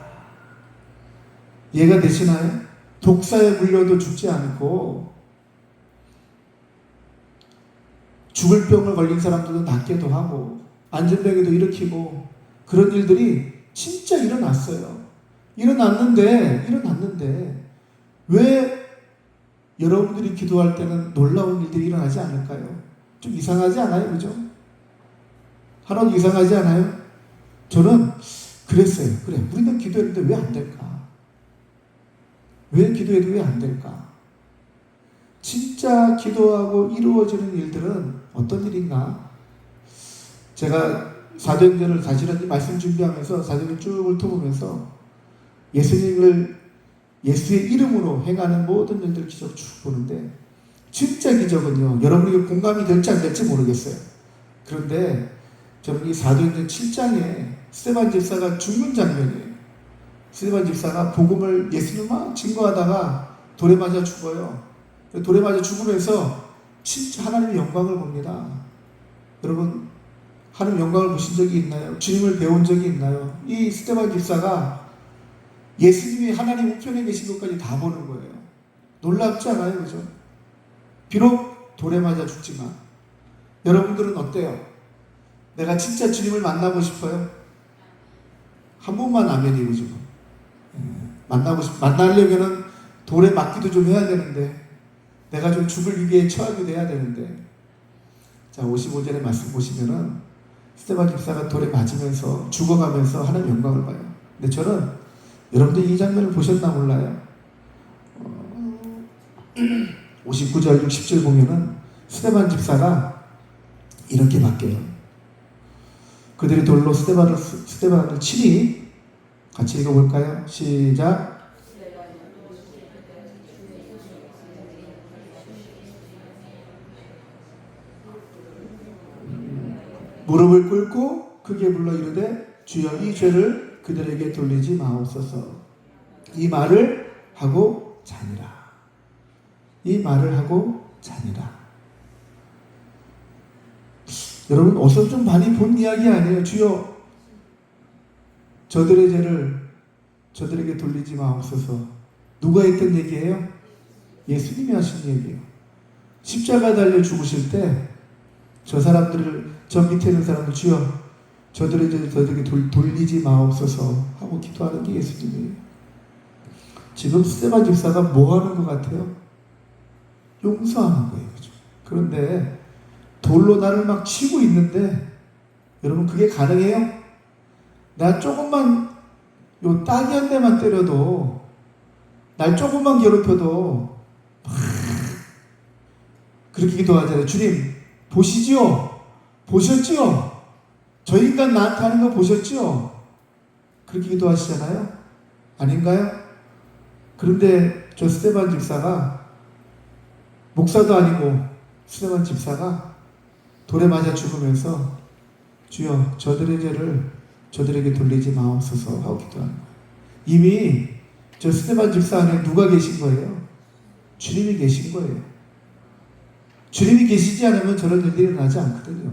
이해가 되시나요? 독사에 물려도 죽지 않고 죽을 병을 걸린 사람들도 낫게도 하고 안전병에도 일으키고 그런 일들이 진짜 일어났어요. 일어났는데 왜 여러분들이 기도할 때는 놀라운 일들이 일어나지 않을까요? 좀 이상하지 않아요? 그죠? 하나도 이상하지 않아요? 저는 그랬어요. 그래, 우리는 기도했는데 왜 안 될까? 왜 기도해도 왜 안 될까? 진짜 기도하고 이루어지는 일들은 어떤 일인가? 제가 사도행전을 사실은 말씀 준비하면서 사도행전 쭉 훑어보면서 예수님을 예수의 이름으로 행하는 모든 일들 기적 쭉 보는데 진짜 기적은요, 여러분에게 공감이 될지 안 될지 모르겠어요. 그런데 저는 이 사도행전 7장에 스데반 집사가 죽는 장면이에요. 스데반 집사가 복음을 예수님 막 증거하다가 돌에 맞아 죽어요. 돌에 맞아 죽으면서 진짜 하나님의 영광을 봅니다. 여러분, 하나님 영광을 보신 적이 있나요? 주님을 배운 적이 있나요? 이 스데반 집사가 예수님이 하나님 우편에 계신 것까지 다 보는 거예요. 놀랍지 않아요? 그죠? 비록 돌에 맞아 죽지만 여러분들은 어때요? 내가 진짜 주님을 만나고 싶어요? 한 번만 아멘이고 지금 만나려면은 돌에 맞기도 좀 해야 되는데 내가 좀 죽을 위기에 처하기도 해야 되는데 자 55절의 말씀 보시면은 스데반 집사가 돌에 맞으면서 죽어가면서 하나님 영광을 봐요. 근데 저는 여러분들 이 장면을 보셨나 몰라요. 59절 60절 보면은 스데반 집사가 이렇게 바뀌어요. 그들이 돌로 스데반을 치니 같이 읽어볼까요? 시작. 무릎을 꿇고 크게 불러 이르되 주여 이 죄를 그들에게 돌리지 마옵소서. 이 말을 하고 자니라. 이 말을 하고 자니라. 여러분 어서 좀 많이 본 이야기 아니에요? 주여 저들의 죄를 저들에게 돌리지 마옵소서. 누가 했던 얘기예요? 예수님이 하신 얘기예요. 십자가 달려 죽으실 때 저 사람들을 저 밑에 있는 사람들 주여 저들의 죄를 저들에게 돌리지 마옵소서 하고 기도하는 게 예수님이에요. 지금 스데반 집사가 뭐 하는 것 같아요? 용서하는 거예요. 그죠? 그런데 돌로 나를 막 치고 있는데 여러분 그게 가능해요? 나 조금만 요 따기 한 대만 때려도 날 조금만 괴롭혀도 막 그렇게 기도하잖아요. 주님 보시지요? 보셨지요? 저 인간 나한테 하는 거 보셨지요? 그렇게 기도하시잖아요? 아닌가요? 그런데 저 스데반 집사가 목사도 아니고 스데반 집사가 돌에 맞아 죽으면서 주여 저들의 죄를 저들에게 돌리지 마옵소서 하고 기도하는 거예요. 이미 저 스데반 집사 안에 누가 계신 거예요? 주님이 계신 거예요. 주님이 계시지 않으면 저런 일들이 일어나지 않거든요.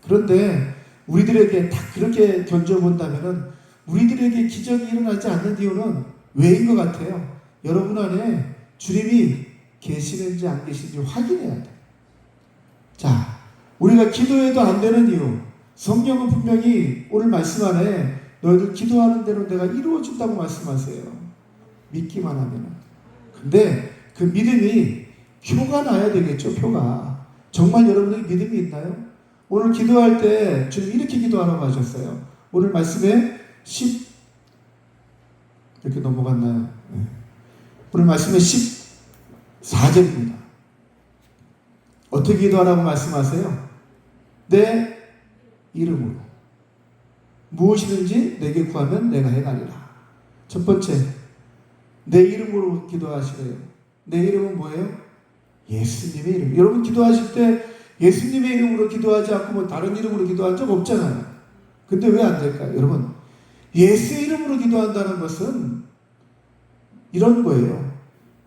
그런데 우리들에게 딱 그렇게 던져본다면은 우리들에게 기적이 일어나지 않는 이유는 왜인 것 같아요? 여러분 안에 주님이 계시는지 안 계시는지 확인해야 돼. 자, 우리가 기도해도 안 되는 이유, 성경은 분명히 오늘 말씀 안에 너희들 기도하는 대로 내가 이루어준다고 말씀하세요. 믿기만 하면. 근데 그 믿음이 표가 나야 되겠죠. 표가. 정말 여러분들이 믿음이 있나요? 오늘 기도할 때 주님 이렇게 기도하라고 하셨어요. 오늘 말씀에 10 이렇게 넘어갔나요? 네. 오늘 말씀에 14절입니다. 어떻게 기도하라고 말씀하세요? 내 이름으로 무엇이든지 내게 구하면 내가 행하리라. 첫 번째, 내 이름으로 기도하시래요. 내 이름은 뭐예요? 예수님의 이름. 여러분 기도하실 때 예수님의 이름으로 기도하지 않고 뭐 다른 이름으로 기도한 적 없잖아요. 근데 왜 안 될까요? 여러분, 예수 이름으로 기도한다는 것은 이런 거예요.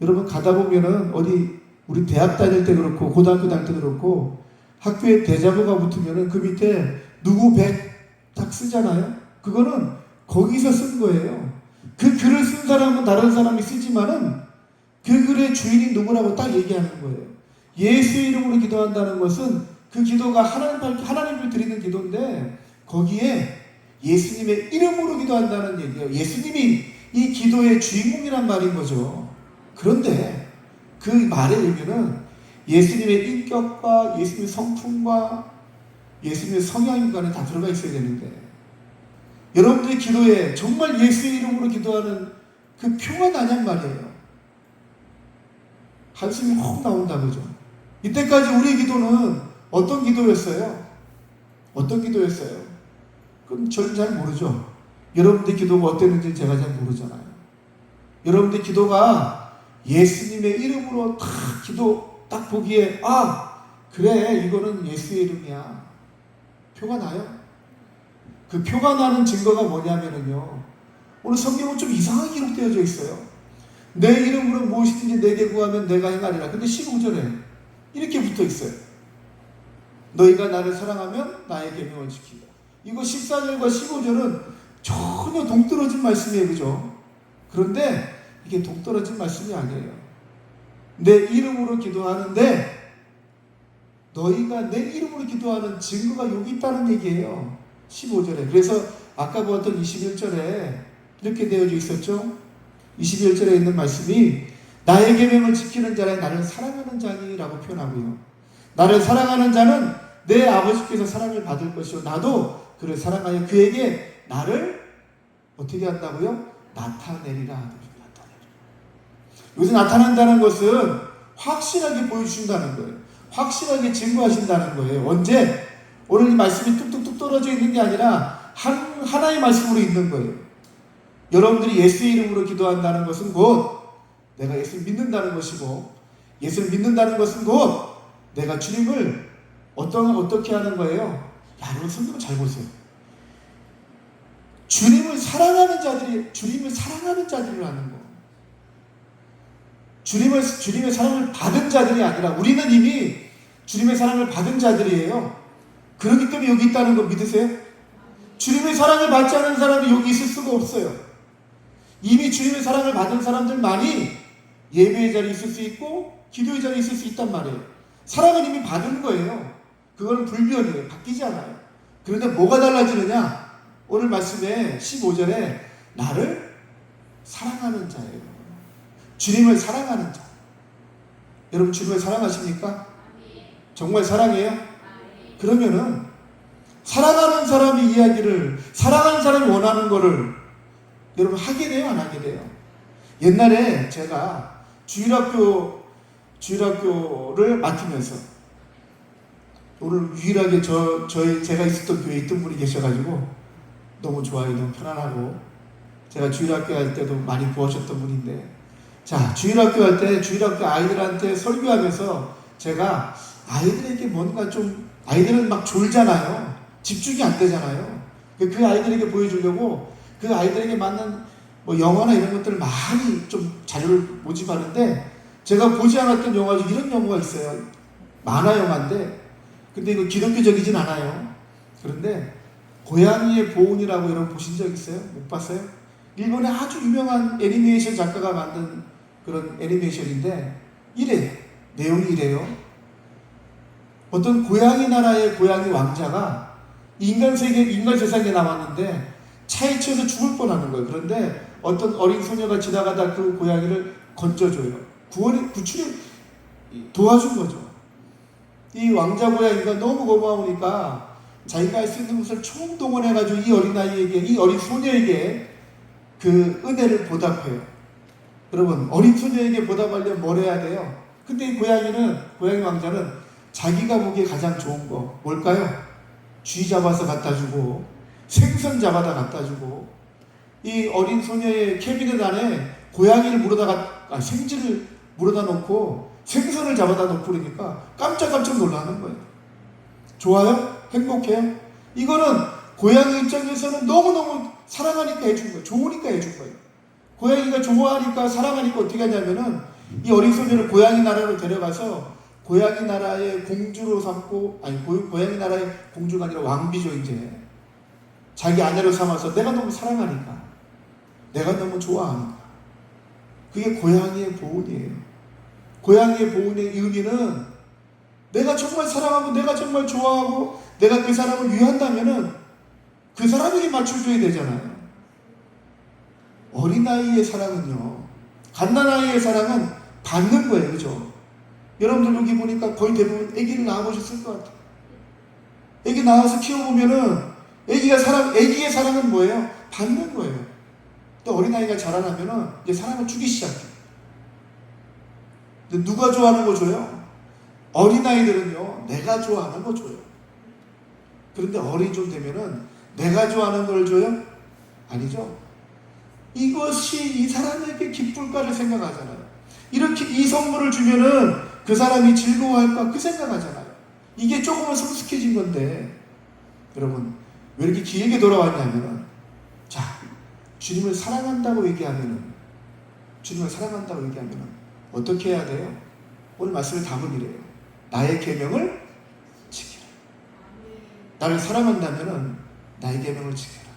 여러분 가다 보면은 어디 우리 대학 다닐 때 그렇고 고등학교 다닐 때 그렇고 학교에 대자보가 붙으면은 그 밑에 누구 백 딱 쓰잖아요. 그거는 거기서 쓴 거예요. 그 글을 쓴 사람은 다른 사람이 쓰지만은 그 글의 주인이 누구라고 딱 얘기하는 거예요. 예수 이름으로 기도한다는 것은 그 기도가 하나님을 드리는 기도인데 거기에 예수님의 이름으로 기도한다는 얘기예요. 예수님이 이 기도의 주인공이란 말인 거죠. 그런데 그 말의 의미는 예수님의 인격과 예수님의 성품과 예수님의 성향인간에 다 들어가 있어야 되는데 여러분들의 기도에 정말 예수의 이름으로 기도하는 그 표가 나냔 말이에요. 한숨이 확 나온다 그죠? 이때까지 우리의 기도는 어떤 기도였어요? 어떤 기도였어요? 그럼 저는 잘 모르죠. 여러분들 기도가 어땠는지 제가 잘 모르잖아요. 여러분들 기도가 예수님의 이름으로 딱 기도 딱 보기에 그래 이거는 예수의 이름이야. 표가 나요. 그 표가 나는 증거가 뭐냐면요. 오늘 성경은 좀 이상하게 기록되어져 있어요. 내 이름으로 무엇이든지 내게 구하면 내가 행하리라. 근데 15절에 이렇게 붙어 있어요. 너희가 나를 사랑하면 나의 계명을 지키라. 이거 14절과 15절은 전혀 동떨어진 말씀이에요. 그죠? 그런데 이게 동떨어진 말씀이 아니에요. 내 이름으로 기도하는데 너희가 내 이름으로 기도하는 증거가 여기 있다는 얘기예요. 15절에. 그래서 아까 보았던 21절에 이렇게 되어져 있었죠. 21절에 있는 말씀이 나의 계명을 지키는 자는 나를 사랑하는 자니라고 표현하고요. 나를 사랑하는 자는 내 아버지께서 사랑을 받을 것이요 나도 그를 사랑하여 그에게 나를 어떻게 한다고요? 나타내리라. 여기서 나타난다는 것은 확실하게 보여주신다는 거예요. 확실하게 증거하신다는 거예요. 언제? 오늘 이 말씀이 뚝뚝뚝 떨어져 있는 게 아니라 하나의 말씀으로 있는 거예요. 여러분들이 예수의 이름으로 기도한다는 것은 곧 내가 예수를 믿는다는 것이고 예수를 믿는다는 것은 곧 내가 주님을 어떻게 하는 거예요? 여러분 성경을 잘 보세요. 주님을 사랑하는 자들이라는 거. 주님의 사랑을 받은 자들이 아니라 우리는 이미 주님의 사랑을 받은 자들이에요. 그렇기 때문에 여기 있다는 거 믿으세요? 주님의 사랑을 받지 않은 사람이 여기 있을 수가 없어요. 이미 주님의 사랑을 받은 사람들만이 예배의 자리에 있을 수 있고 기도의 자리에 있을 수 있단 말이에요. 사랑은 이미 받은 거예요. 그거는 불변이에요. 바뀌지 않아요. 그런데 뭐가 달라지느냐? 오늘 말씀에 15절에 나를 사랑하는 자예요. 주님을 사랑하는 자. 여러분 주님을 사랑하십니까? 정말 사랑해요? 그러면은 사랑하는 사람이 이야기를 사랑하는 사람이 원하는 거를 여러분 하게 돼요? 안 하게 돼요? 옛날에 제가 주일학교를 맡으면서 오늘 유일하게 제가 있었던 교회에 있던 분이 계셔가지고 너무 좋아요. 너무 편안하고 제가 주일학교 할 때도 많이 도와주셨던 분인데 자, 주일학교 할 때 주일학교 아이들한테 설교하면서 제가 아이들에게 뭔가 좀 아이들은 막 졸잖아요. 집중이 안 되잖아요. 그 아이들에게 보여주려고 그 아이들에게 맞는 뭐 영화나 이런 것들을 많이 좀 자료를 모집하는데 제가 보지 않았던 영화 중 이런 영화가 있어요. 만화 영화인데 근데 이거 기독교적이진 않아요. 그런데 고양이의 보온이라고 여러분 보신 적 있어요? 못 봤어요? 일본의 아주 유명한 애니메이션 작가가 만든 그런 애니메이션인데 이래요. 내용이 이래요. 어떤 고양이 나라의 고양이 왕자가 인간 세상에 나왔는데 차에 치여서 죽을 뻔하는 거예요. 그런데 어떤 어린 소녀가 지나가다 그 고양이를 건져줘요. 구출에 도와준 거죠. 이 왕자 고양이가 너무 고마우니까 자기가 할 수 있는 것을 총동원해가지고 이 어린아이에게, 이 어린 소녀에게 그 은혜를 보답해요. 여러분, 어린 소녀에게 보답하려면 뭘 해야 돼요? 근데 이 고양이 왕자는 자기가 보기에 가장 좋은 거 뭘까요? 쥐 잡아서 갖다 주고 생선 잡아다 갖다 주고 이 어린 소녀의 캐비넷 안에 고양이를 생쥐를 물어다 놓고 생선을 잡아다 놓고 그러니까 깜짝깜짝 놀라는 거예요. 좋아요? 행복해요? 이거는 고양이 입장에서는 너무너무 사랑하니까 해준 거예요. 좋으니까 해준 거예요. 고양이가 좋아하니까 사랑하니까 어떻게 하냐면은 이 어린 소녀를 고양이 나라로 데려가서 고양이 나라의 공주로 삼고, 고양이 나라의 공주가 아니라 왕비죠, 이제. 자기 아내로 삼아서 내가 너무 사랑하니까, 내가 너무 좋아하니까. 그게 고양이의 보온이에요. 고양이의 보온의 의미는 내가 정말 사랑하고 내가 정말 좋아하고 내가 그 사람을 위한다면은 그 사람에게 맞춰줘야 되잖아요. 어린아이의 사랑은요, 갓난아이의 사랑은 받는 거예요. 그죠? 여러분들 여기 보니까 거의 대부분 아기를 낳아보셨을 것 같아요. 아기 낳아서 키워보면은 아기의 사랑은 뭐예요? 받는 거예요. 또 어린아이가 자라나면은 이제 사랑을 주기 시작해요. 근데 누가 좋아하는 거 줘요? 어린아이들은요, 내가 좋아하는 거 줘요. 그런데 어른이 좀 되면은 내가 좋아하는 걸 줘요? 아니죠. 이것이 이 사람에게 기쁠까를 생각하잖아요. 이렇게 이 선물을 주면은 그 사람이 즐거워할까 그 생각하잖아요. 이게 조금은 성숙해진 건데 여러분 왜 이렇게 길게 돌아왔냐면은 자 주님을 사랑한다고 얘기하면은 어떻게 해야 돼요? 오늘 말씀의 답은 이래요. 나의 계명을 지키라. 나를 사랑한다면은 나의 계명을 지켜라.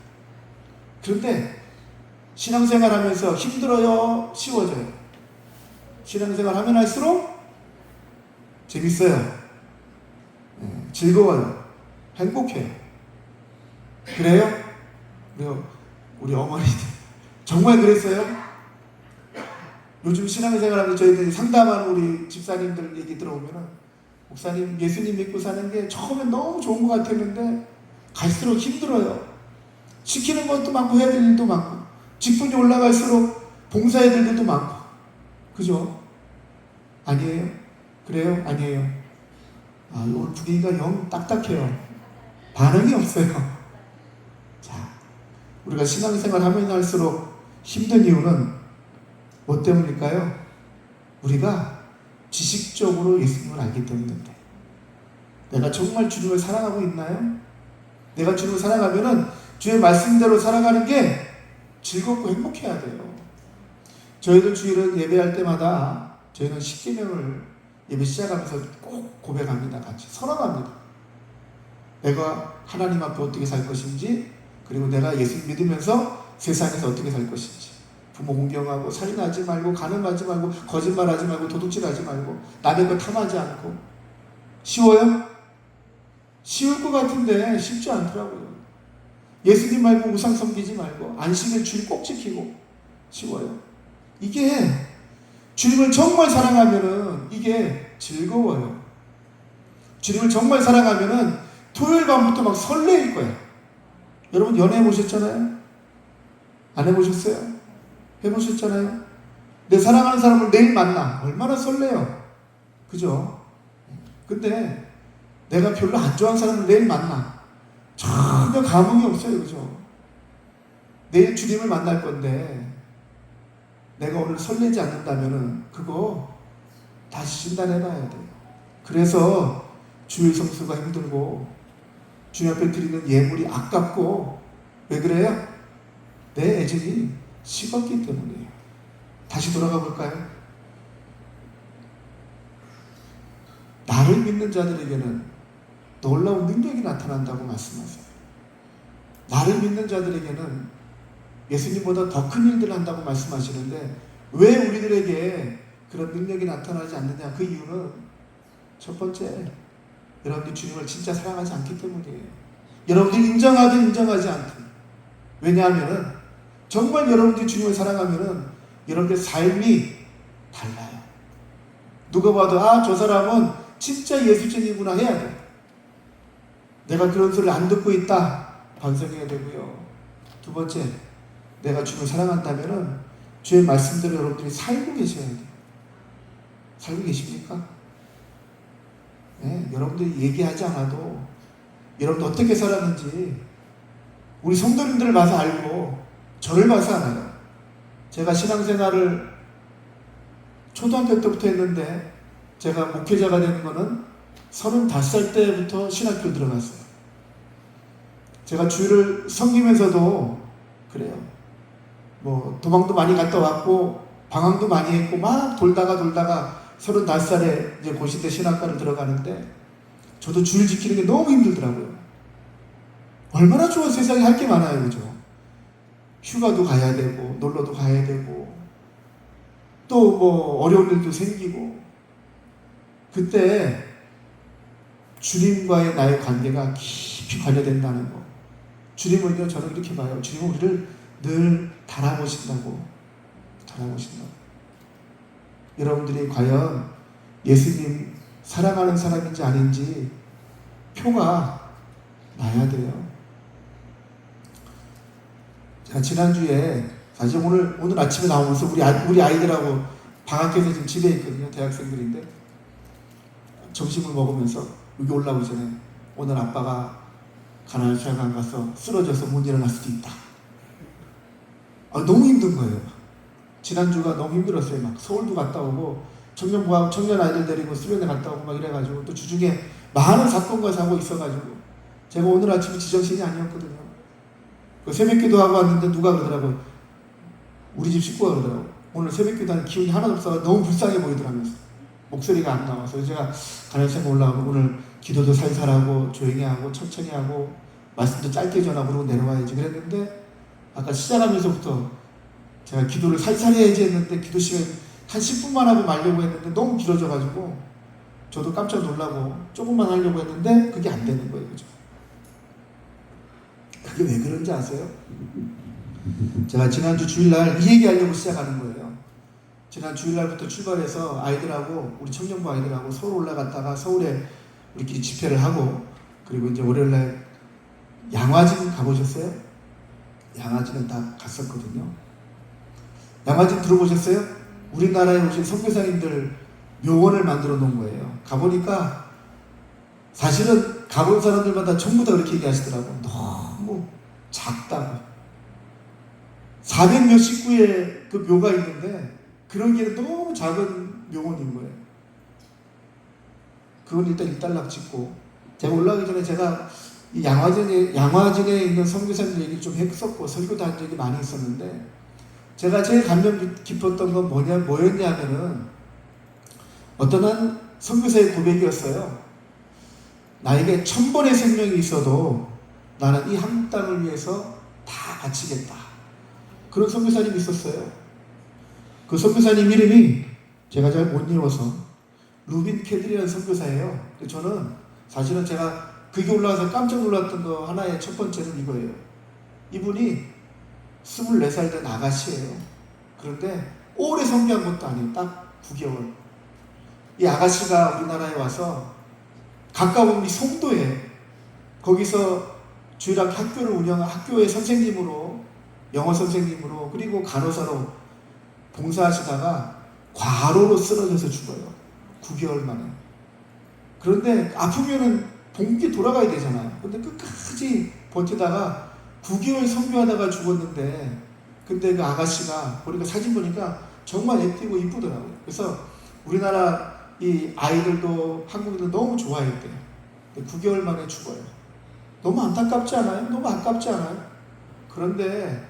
그런데 신앙생활 하면서 힘들어요? 쉬워져요? 신앙생활 하면 할수록 재밌어요. 즐거워요. 행복해요. 그래요? 우리 어머니들 정말 그랬어요? 요즘 신앙생활 하면서 저희들이 상담하는 우리 집사님들 얘기 들어보면은 목사님 예수님 믿고 사는 게 처음엔 너무 좋은 것 같았는데 갈수록 힘들어요. 시키는 것도 많고 해야 될 일도 많고 직분이 올라갈수록 봉사해야 될 일도 많고 그죠? 아니에요? 그래요? 아니에요? 오늘 분위기가 영 딱딱해요. 반응이 없어요. 자, 우리가 신앙생활 하면 할수록 힘든 이유는 뭐 때문일까요? 우리가 지식적으로 예수님을 알기 때문인데 내가 정말 주님을 사랑하고 있나요? 내가 주님을 사랑하면은 주의 말씀대로 살아가는 게 즐겁고 행복해야 돼요. 저희들 주일은 예배할 때마다 저희는 십계명을 예배 시작하면서 꼭 고백합니다. 같이 선언합니다. 내가 하나님 앞에 어떻게 살 것인지 그리고 내가 예수 믿으면서 세상에서 어떻게 살 것인지 부모 공경하고 살인하지 말고 간음하지 말고 거짓말하지 말고 도둑질하지 말고 남의 거 탐하지 않고 쉬워요? 쉬울 것 같은데 쉽지 않더라고요. 예수님 말고 우상 섬기지 말고 안식일 주일 꼭 지키고 쉬워요. 이게 주님을 정말 사랑하면은 이게 즐거워요. 주님을 정말 사랑하면은 토요일 밤부터 막 설레일 거야. 여러분 연애해 보셨잖아요? 안 해보셨어요? 해보셨잖아요? 내 사랑하는 사람을 내일 만나. 얼마나 설레요. 그죠? 근데 내가 별로 안 좋아하는 사람을 내일 만나. 전혀 감흥이 없어요. 그죠? 내일 주님을 만날 건데 내가 오늘 설레지 않는다면은 그거 다시 진단해봐야 돼요. 그래서 주일 성수가 힘들고 주님 앞에 드리는 예물이 아깝고 왜 그래요? 내 애정이 식었기 때문이에요. 다시 돌아가 볼까요? 나를 믿는 자들에게는 놀라운 능력이 나타난다고 말씀하세요. 나를 믿는 자들에게는 예수님보다 더 큰 일들을 한다고 말씀하시는데 왜 우리들에게 그런 능력이 나타나지 않느냐? 그 이유는 첫 번째, 여러분들이 주님을 진짜 사랑하지 않기 때문이에요. 여러분들이 인정하든 인정하지 않든. 왜냐하면 정말 여러분들이 주님을 사랑하면 여러분들 삶이 달라요. 누가 봐도 저 사람은 진짜 예수쟁이구나 해야 돼요. 내가 그런 소리를 안 듣고 있다 반성해야 되고요. 두 번째, 내가 주님을 사랑한다면 주의 말씀대로 여러분들이 살고 계셔야 돼요. 살고 계십니까? 네, 여러분들이 얘기하지 않아도 여러분들 어떻게 살았는지 우리 성도님들을 봐서 알고 저를 봐서 알아요. 제가 신앙생활을 초등학교 때부터 했는데 제가 목회자가 되는 거는 35살 때부터 신학교 들어갔어요. 제가 주일을 섬기면서도 그래요. 뭐 도망도 많이 갔다 왔고 방황도 많이 했고 막 돌다가 35살에 이제 고시대 신학과를 들어가는데 저도 주일 지키는 게 너무 힘들더라고요. 얼마나 좋아. 세상에 할 게 많아요. 그죠? 휴가도 가야 되고 놀러도 가야 되고 또 뭐 어려운 일도 생기고 그때 주님과의 나의 관계가 깊이 관여된다는 거. 주님은요, 저는 이렇게 봐요. 주님은 우리를 늘 달아보신다고. 여러분들이 과연 예수님 사랑하는 사람인지 아닌지 표가 나야 돼요. 제가 지난주에 사실 오늘 아침에 나오면서 우리 아이들하고 방학해서 지금 집에 있거든요. 대학생들인데 점심을 먹으면서 여기 올라오기 전에 오늘 아빠가 가나안수양관 가서 쓰러져서 못 일어날 수도 있다. 너무 힘든 거예요. 지난주가 너무 힘들었어요. 막 서울도 갔다 오고 청년 아이들 데리고 수련회 갔다 오고 막 이래가지고 또 주중에 많은 사건과 사고 있어가지고 제가 오늘 아침에 지정신이 아니었거든요. 그 새벽기도 하고 왔는데 누가 그러더라고요. 우리 집 식구가 그러더라고요. 오늘 새벽기도 하는 기운이 하나도 없어서 너무 불쌍해 보이더라면서 목소리가 안 나와서. 그래서 제가 가나안수양관 올라가고 오늘 기도도 살살하고 조용히 하고 천천히 하고 말씀도 짧게 전하고 그러고 내려와야지 그랬는데 아까 시작하면서부터 제가 기도를 살살 해야지 했는데 기도 시간 한 10분만 하고 말려고 했는데 너무 길어져가지고 저도 깜짝 놀라고 조금만 하려고 했는데 그게 안 되는 거예요. 그죠? 그게 왜 그런지 아세요? 제가 지난주 주일날 이 얘기하려고 시작하는 거예요. 지난 주일날부터 출발해서 아이들하고 우리 청년부 아이들하고 서울 올라갔다가 서울에 우리끼리 집회를 하고 그리고 이제 월요일날 양화진 가보셨어요? 양화진은 다 갔었거든요. 양화진 들어보셨어요? 우리나라에 오신 선교사님들 묘원을 만들어 놓은 거예요. 가보니까 사실은 가본 사람들마다 전부 다 그렇게 얘기하시더라고. 너무 작다고. 400몇 식구의 그 묘가 있는데 그런 게 너무 작은 묘원인 거예요. 그건 일단 일단락 짓고 제가 올라가기 전에 제가 이 양화진에 있는 선교사님들 얘기를 좀 했었고 설교도 한 적이 많이 있었는데 제가 제일 감명 깊었던 건 뭐였냐면은 어떤 한 선교사의 고백이었어요. 나에게 1000번의 생명이 있어도 나는 이 한 땅을 위해서 다 바치겠다. 그런 선교사님이 있었어요. 그 선교사님 이름이 제가 잘 못 읽어서 루빈 캐들이라는 선교사예요. 저는 사실은 제가 그게 올라가서 깜짝 놀랐던 거 하나의 첫 번째는 이거예요. 이분이 24살 된 아가씨예요. 그런데 오래 선교한 것도 아니에요. 딱 9개월. 이 아가씨가 우리나라에 와서 가까운 우리 송도에 거기서 주일학 학교를 운영한 학교의 선생님으로 영어 선생님으로 그리고 간호사로 봉사하시다가 과로로 쓰러져서 죽어요. 9개월 만에. 그런데 아프면은 본께 돌아가야 되잖아요. 근데 끝까지 버티다가 9개월 선교하다가 죽었는데 근데 그 아가씨가 보니까 사진 보니까 정말 예쁘고 이쁘더라고요. 그래서 우리나라 이 아이들도 한국인들 너무 좋아했대요. 9개월 만에 죽어요. 너무 안타깝지 않아요? 너무 아깝지 않아요? 그런데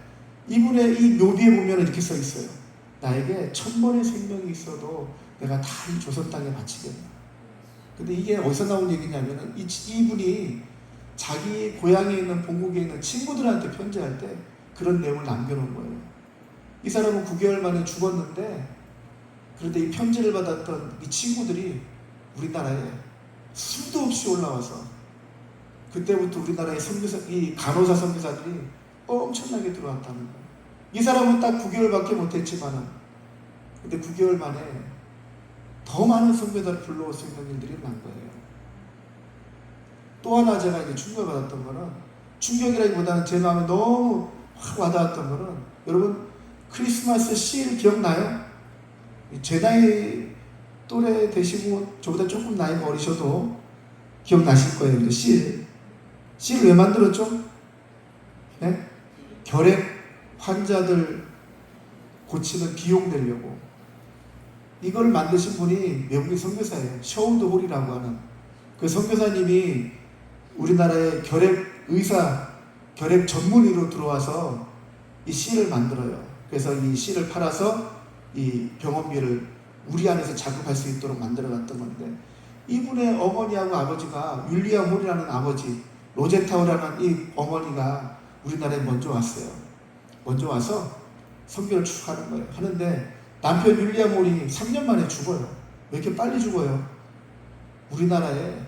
이분의 이 묘비에 보면 이렇게 써 있어요. 나에게 1000번의 생명이 있어도 내가 다 이 조선 땅에 바치겠다. 근데 이게 어디서 나온 얘기냐면은 이분이 자기 고향에 있는 본국에 있는 친구들한테 편지할 때 그런 내용을 남겨놓은 거예요. 이 사람은 9개월 만에 죽었는데, 그런데 이 편지를 받았던 이 친구들이 우리나라에 수도 없이 올라와서, 그때부터 우리나라의 이 간호사 선교사들이 엄청나게 들어왔다는 거예요. 이 사람은 딱 9개월밖에 못했지만은, 근데 9개월 만에 더 많은 선교사를 불러올 수 있는 일들이 난 거예요. 또 하나 제가 이제 충격을 받았던 거는, 충격이라기보다는 제 마음에 너무 확 와닿았던 거는, 여러분 크리스마스 실 기억나요? 제 나이 또래 되시고 저보다 조금 나이가 어리셔도 기억나실 거예요. 실 왜 만들었죠? 네? 결핵 환자들 고치는 비용 내려고. 이걸 만드신 분이 외국인 선교사예요. 셔우드 홀이라고 하는 그 선교사님이 우리나라의 결핵 전문의로 들어와서 이 실을 만들어요. 그래서 이 실을 팔아서 이 병원비를 우리 안에서 자극할 수 있도록 만들어갔던 건데, 이분의 어머니하고 아버지가 윌리엄 홀이라는 아버지, 로제타우라는 이 어머니가 우리나라에 먼저 왔어요. 먼저 와서 선교를 쭉 하는 거예요. 하는데 남편 윌리엄 홀이 3년 만에 죽어요. 왜 이렇게 빨리 죽어요? 우리나라에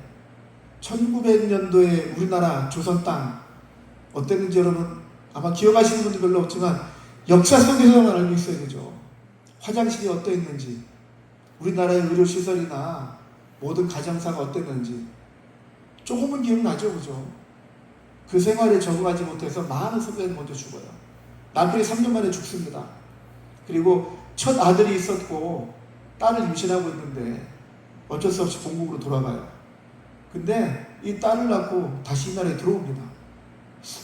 1900년도에 우리나라 조선 땅 어땠는지 여러분 아마 기억하시는 분들 별로 없지만 역사 속에서만 알고 있어야 되죠. 화장실이 어땠는지, 우리나라의 의료시설이나 모든 가정사가 어땠는지 조금은 기억나죠, 그죠? 그 생활에 적응하지 못해서 많은 선배들이 먼저 죽어요. 남편이 3년 만에 죽습니다. 그리고 첫 아들이 있었고 딸을 임신하고 있는데 어쩔 수 없이 본국으로 돌아가요. 근데 이 딸을 낳고 다시 이 나라에 들어옵니다.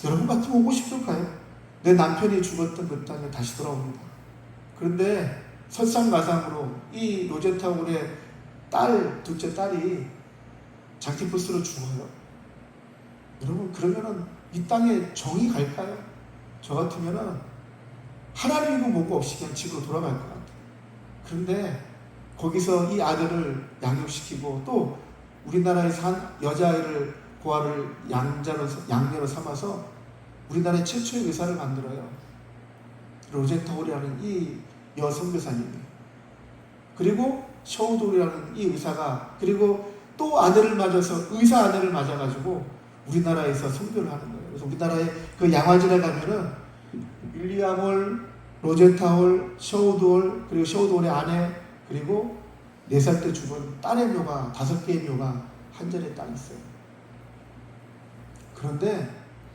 여러분 같으면 오고 싶을까요? 내 남편이 죽었던 그 땅에 다시 돌아옵니다. 그런데 설상가상으로 이 로제타울의 둘째 딸이 장티푸스로 죽어요. 여러분 그러면은 이 땅에 정이 갈까요? 저 같으면은 하나님이고 뭐고 없이 그냥 집으로 돌아갈 것 같아요. 그런데 거기서 이 아들을 양육시키고 또 우리나라에서 한 여자아이를 고아를 양녀로 삼아서 우리나라의 최초의 의사를 만들어요. 로제타울이라는 이 여선교사님이. 그리고 셔우돌이라는 이 의사가, 그리고 또 아들을 맞아서 의사 아들을 맞아가지고 우리나라에서 선교를 하는 거예요. 그래서 우리나라의 그 양화진에 가면은 윌리엄 홀, 로제타 홀, 셔우돌, 그리고 셔우돌의 아내, 그리고 4살 때 죽은 딸의 묘가 5개의 묘가 한 자리에 딱 있어요. 그런데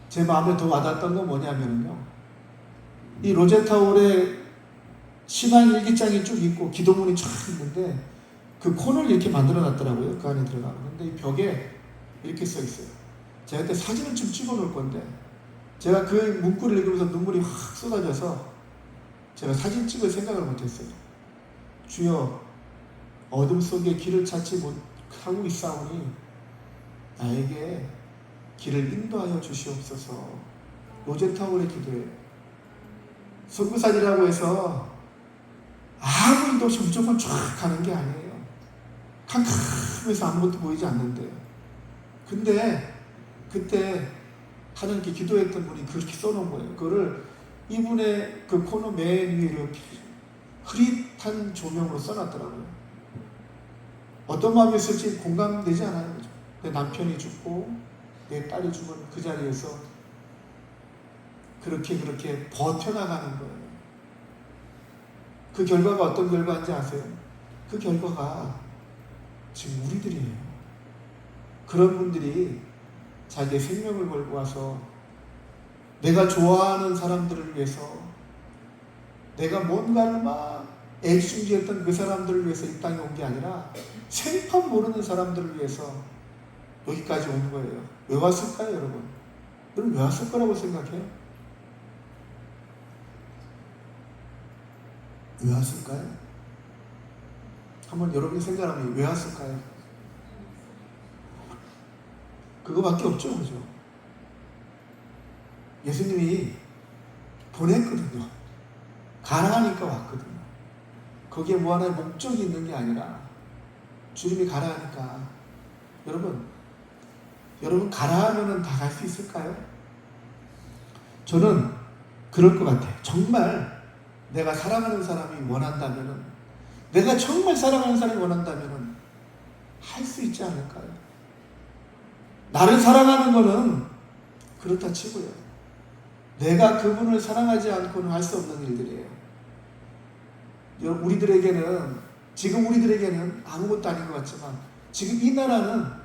제 마음에 더 와닿았던 건 뭐냐면요, 이 로제타 홀의 신앙 일기장이 쭉 있고 기도문이 쫙 있는데 그 코너를 이렇게 만들어 놨더라고요. 그 안에 들어가면. 근데 이 벽에 이렇게 써 있어요. 제가 그때 사진을 좀 찍어 놓을 건데, 제가 그 문구를 읽으면서 눈물이 확 쏟아져서 제가 사진 찍을 생각을 못했어요. 주여, 어둠 속에 길을 찾지 못하고 있사오니 나에게 길을 인도하여 주시옵소서. 로제타울의 기도예요. 선교사님이라고 해서 아무 일도 없이 무조건 쫙 가는 게 아니에요. 캄캄해서 아무것도 보이지 않는데요. 근데 그때 하나님께 기도했던 분이 그렇게 써놓은 거예요. 그거를 이분의 그 코너 맨 위에 이렇게 흐릿한 조명으로 써놨더라고요. 어떤 마음이 있을지 공감되지 않아요. 그죠? 내 남편이 죽고 내 딸이 죽은 그 자리에서 그렇게 버텨나가는 거예요. 그 결과가 어떤 결과인지 아세요? 그 결과가 지금 우리들이에요. 그런 분들이 자기의 생명을 걸고 와서 내가 좋아하는 사람들을 위해서, 내가 뭔가를 막 애지중지했던 그 사람들을 위해서 이 땅에 온 게 아니라 생판 모르는 사람들을 위해서 여기까지 온 거예요. 왜 왔을까요, 여러분? 여러분 왜 왔을 거라고 생각해요? 왜 왔을까요? 한번 여러분이 생각하면 왜 왔을까요? 그거밖에 없죠, 그죠? 예수님이 보냈거든요. 가라하니까 왔거든요. 거기에 뭐 하나의 목적이 있는 게 아니라 주님이 가라하니까. 여러분, 여러분 가라 하면은 다 갈 수 있을까요? 저는 그럴 것 같아요. 정말 내가 사랑하는 사람이 원한다면은, 내가 정말 사랑하는 사람이 원한다면은 할 수 있지 않을까요? 나를 사랑하는 거는 그렇다 치고요. 내가 그분을 사랑하지 않고는 할 수 없는 일들이에요. 지금 우리들에게는 아무것도 아닌 것 같지만, 지금 이 나라는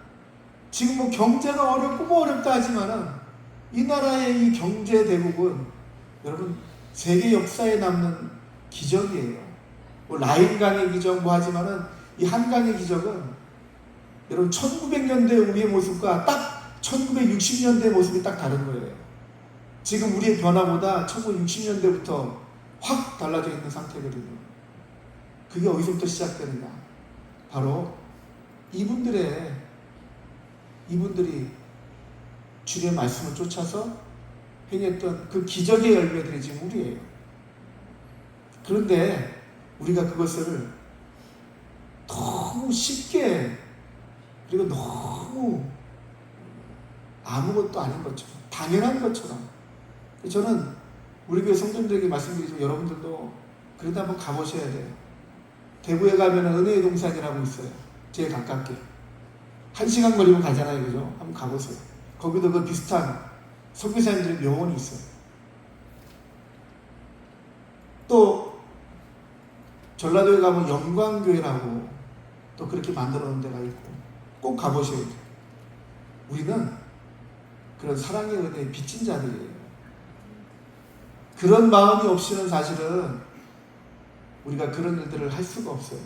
지금 뭐 경제가 어렵고 뭐 어렵다 하지만은 이 나라의 이 경제 대국은 여러분 세계 역사에 남는 기적이에요. 뭐 라인강의 기적 뭐 하지만은 이 한강의 기적은 여러분 1900년대 우리의 모습과 딱 1960년대 모습이 딱 다른 거예요. 지금 우리의 변화보다 1960년대부터 확 달라져 있는 상태거든요. 그게 어디서부터 시작되느냐? 바로 이분들이 주의 말씀을 쫓아서 행했던 그 기적의 열매들이 지금 우리예요. 그런데 우리가 그것을 너무 쉽게, 그리고 너무 아무것도 아닌 것처럼, 당연한 것처럼, 저는 우리 교회 성도님들에게 말씀드리지만 여러분들도 그래도 한번 가보셔야 돼요. 대구에 가면 은혜의 동산이라고 있어요. 제일 가깝게 1시간 걸리면 가잖아요, 그죠? 한번 가보세요. 거기도 그 비슷한 선교사님들의 묘원이 있어요. 또 전라도에 가면 영광교회라고 또 그렇게 만들어 놓은 데가 있고 꼭 가보셔야 돼요. 우리는 그런 사랑의 은혜에 빚진 자들이에요. 그런 마음이 없이는 사실은 우리가 그런 일들을 할 수가 없어요.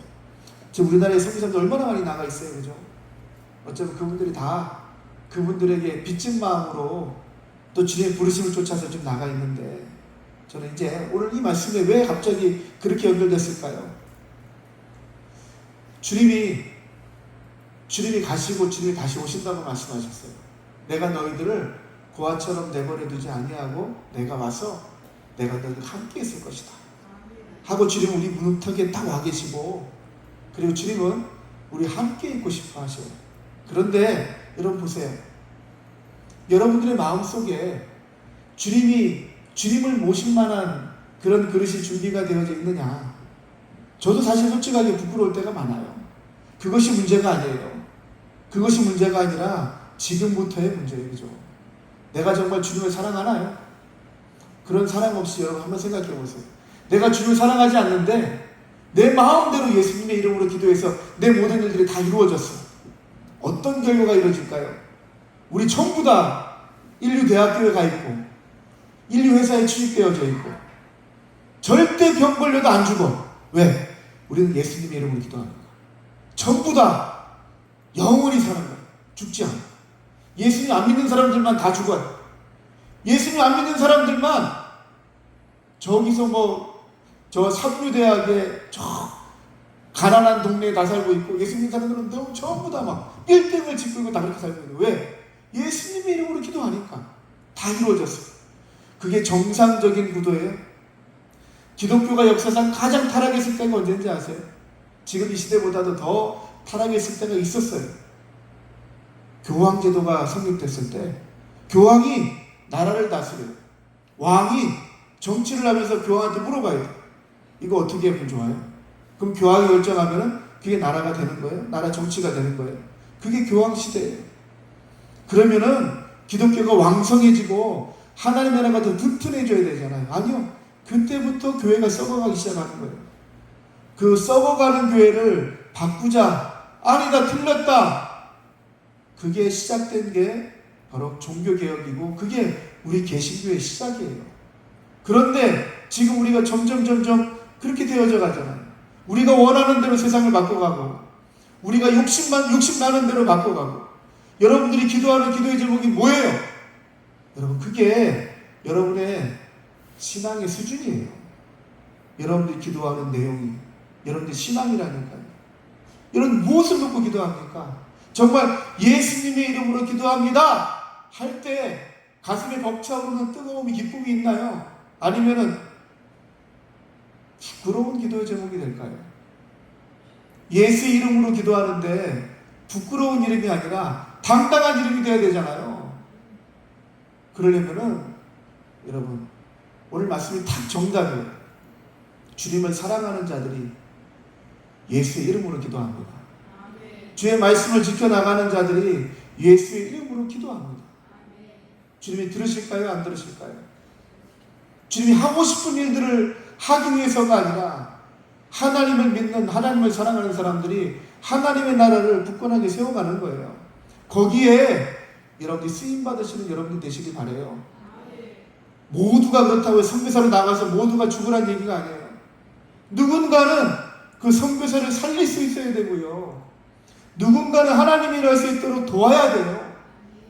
지금 우리나라의 선교사님들 얼마나 많이 나가 있어요, 그죠? 어쩌면 그분들이 다 그분들에게 빚진 마음으로 또 주님의 부르심을 쫓아서 좀 나가 있는데, 저는 이제 오늘 이 말씀에 왜 갑자기 그렇게 연결됐을까요? 주님이 가시고 주님이 다시 오신다고 말씀하셨어요. 내가 너희들을 고아처럼 내버려 두지 아니하고 내가 와서 내가 너희들 함께 있을 것이다 하고 주님은 우리 문턱에 딱 와 계시고, 그리고 주님은 우리 함께 있고 싶어 하셔요. 그런데 여러분 보세요. 여러분들의 마음속에 주님을 모실 만한 그런 그릇이 준비가 되어져 있느냐? 저도 사실 솔직하게 부끄러울 때가 많아요. 그것이 문제가 아니에요. 그것이 문제가 아니라 지금부터의 문제예요. 그죠? 내가 정말 주님을 사랑하나요? 그런 사랑 없이 여러분 한번 생각해 보세요. 내가 주님을 사랑하지 않는데 내 마음대로 예수님의 이름으로 기도해서 내 모든 일들이 다 이루어졌어. 어떤 결과가 이루어질까요? 우리 전부 다 인류대학교에 가 있고 인류회사에 취직되어져 있고 절대 병 걸려도 안 죽어. 왜? 우리는 예수님의 이름으로 기도합니다. 전부 다 영원히 사는 거야. 죽지 않아. 예수님 안 믿는 사람들만 다 죽어요. 예수님 안 믿는 사람들만 저기서 저 사부대학에 저 가난한 동네에 다 살고 있고, 예수님 사람들은 너무 전부 다 막 1등을 짓고 있고 다 그렇게 살고 있는 거예요. 왜? 예수님의 이름으로 기도하니까 다 이루어졌어요. 그게 정상적인 구도예요. 기독교가 역사상 가장 타락했을 때가 언제인지 아세요? 지금 이 시대보다도 더 타락했을 때가 있었어요. 교황제도가 성립됐을 때 교황이 나라를 다스려요. 왕이 정치를 하면서 교황한테 물어봐야 돼요. 이거 어떻게 하면 좋아요? 그럼 교황이 결정하면은 그게 나라가 되는 거예요? 나라 정치가 되는 거예요? 그게 교황 시대예요. 그러면은 기독교가 왕성해지고 하나님의 나라가 더 튼튼해져야 되잖아요. 아니요. 그때부터 교회가 썩어가기 시작하는 거예요. 그 썩어가는 교회를 바꾸자. 아니다, 틀렸다. 그게 시작된 게 바로 종교개혁이고 그게 우리 개신교의 시작이에요. 그런데 지금 우리가 점점 그렇게 되어져 가잖아요. 우리가 원하는 대로 세상을 바꿔가고 우리가 욕심 나는 대로 바꿔가고. 여러분들이 기도하는 기도의 제목이 뭐예요? 여러분 그게 여러분의 신앙의 수준이에요. 여러분들이 기도하는 내용이 여러분들의 신앙이라니까요. 여러분 무엇을 놓고 기도합니까? 정말 예수님의 이름으로 기도합니다 할 때 가슴에 벅차오르는 뜨거움이 기쁨이 있나요? 아니면은 부끄러운 기도의 제목이 될까요? 예수 이름으로 기도하는데 부끄러운 이름이 아니라 당당한 이름이 되어야 되잖아요. 그러려면은 여러분 오늘 말씀이 딱 정답이에요. 주님을 사랑하는 자들이 예수의 이름으로 기도합니다. 주의 말씀을 지켜나가는 자들이 예수의 이름으로 기도합니다. 주님이 들으실까요? 안 들으실까요? 주님이 하고 싶은 일들을 하기 위해서가 아니라 하나님을 믿는, 하나님을 사랑하는 사람들이 하나님의 나라를 굳건하게 세워가는 거예요. 거기에 여러분들이 쓰임받으시는 여러분이 되시기 바라요. 모두가 그렇다고 선교사로 나가서 모두가 죽으란 얘기가 아니에요. 누군가는 그 선교사를 살릴 수 있어야 되고요. 누군가는 하나님이 일할 수 있도록 도와야 돼요.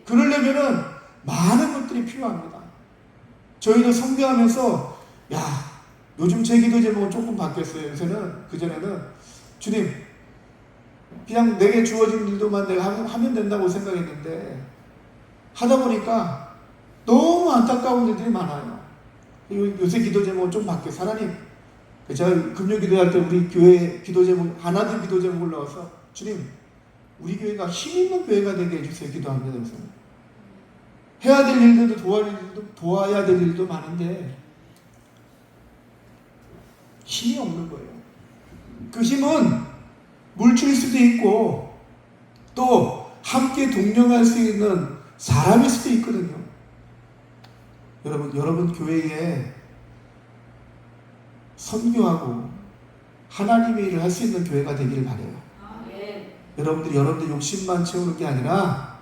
그러려면은 많은 것들이 필요합니다. 저희도 선교하면서 요즘 제 기도 제목은 조금 바뀌었어요. 요새는 그전에는 주님 그냥 내게 주어진 일도만 내가 하면 된다고 생각했는데 하다 보니까 너무 안타까운 일들이 많아요. 요새 기도 제목은 좀 바뀌었어요. 하나님, 제가 금요 기도할 때 우리 교회 기도 제목, 하나들 기도 제목 올라와서 주님, 우리 교회가 힘 있는 교회가 되게 해주세요. 기도합니다. 그래서 해야 될 일들도 도와야 될 일도 많은데 힘이 없는 거예요. 그 힘은 물질일 수도 있고 또 함께 동령할 수 있는 사람일 수도 있거든요. 여러분 교회에 선교하고 하나님의 일을 할 수 있는 교회가 되기를 바라요. 여러분들 욕심만 채우는 게 아니라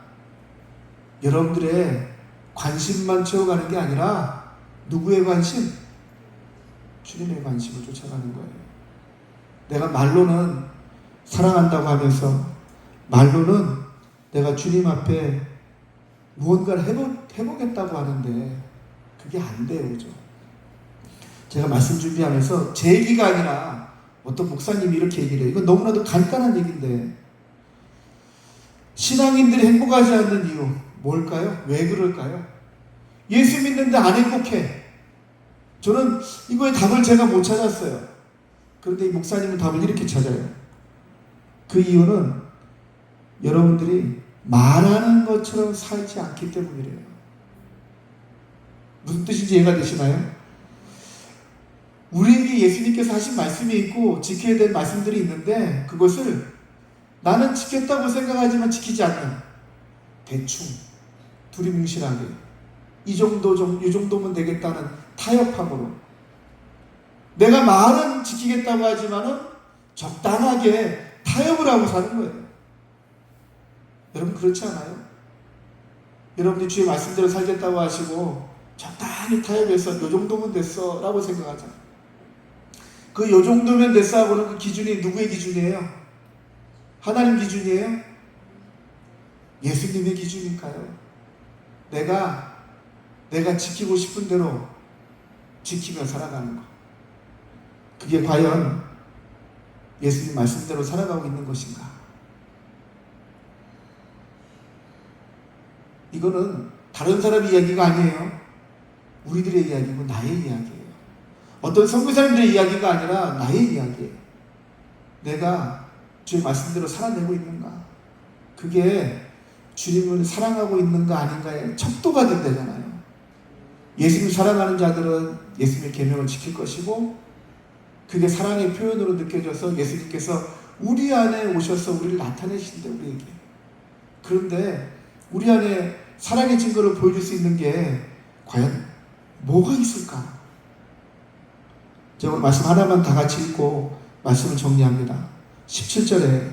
여러분들의 관심만 채워가는 게 아니라 누구의 관심? 주님의 관심을 쫓아가는 거예요. 내가 말로는 사랑한다고 하면서 말로는 내가 주님 앞에 무언가를 해보겠다고 하는데 그게 안 돼요. 그죠? 제가 말씀 준비하면서 제 얘기가 아니라 어떤 목사님이 이렇게 얘기를 해요. 이건 너무나도 간단한 얘기인데 신앙인들이 행복하지 않는 이유 뭘까요? 왜 그럴까요? 예수 믿는데 안 행복해. 저는 이거의 답을 제가 못 찾았어요. 그런데 이 목사님은 답을 이렇게 찾아요. 그 이유는 여러분들이 말하는 것처럼 살지 않기 때문이래요. 무슨 뜻인지 이해가 되시나요? 우리에게 예수님께서 하신 말씀이 있고 지켜야 될 말씀들이 있는데 그것을 나는 지켰다고 생각하지만 지키지 않는 대충 두리뭉실하게 이 정도면 되겠다는 타협함으로 내가 말은 지키겠다고 하지만은 적당하게 타협을 하고 사는 거예요. 여러분 그렇지 않아요? 여러분이 주의 말씀대로 살겠다고 하시고 적당히 타협해서 요 정도면 됐어 라고 생각하잖아요. 그 요 정도면 됐어 하고는 그 기준이 누구의 기준이에요? 하나님 기준이에요? 예수님의 기준일까요? 내가 지키고 싶은 대로 지키며 살아가는 것. 그게 과연 예수님 말씀대로 살아가고 있는 것인가? 이거는 다른 사람의 이야기가 아니에요. 우리들의 이야기고 나의 이야기예요. 어떤 선교사님들의 이야기가 아니라 나의 이야기예요. 내가 주의 말씀대로 살아내고 있는가? 그게 주님을 사랑하고 있는가 아닌가의 척도가 된다잖아요. 예수님을 사랑하는 자들은 예수님의 계명을 지킬 것이고 그게 사랑의 표현으로 느껴져서 예수님께서 우리 안에 오셔서 우리를 나타내신대 우리에게. 그런데 우리 안에 사랑의 증거를 보여줄 수 있는 게 과연 뭐가 있을까? 제가 오늘 말씀 하나만 다 같이 읽고 말씀을 정리합니다. 17절에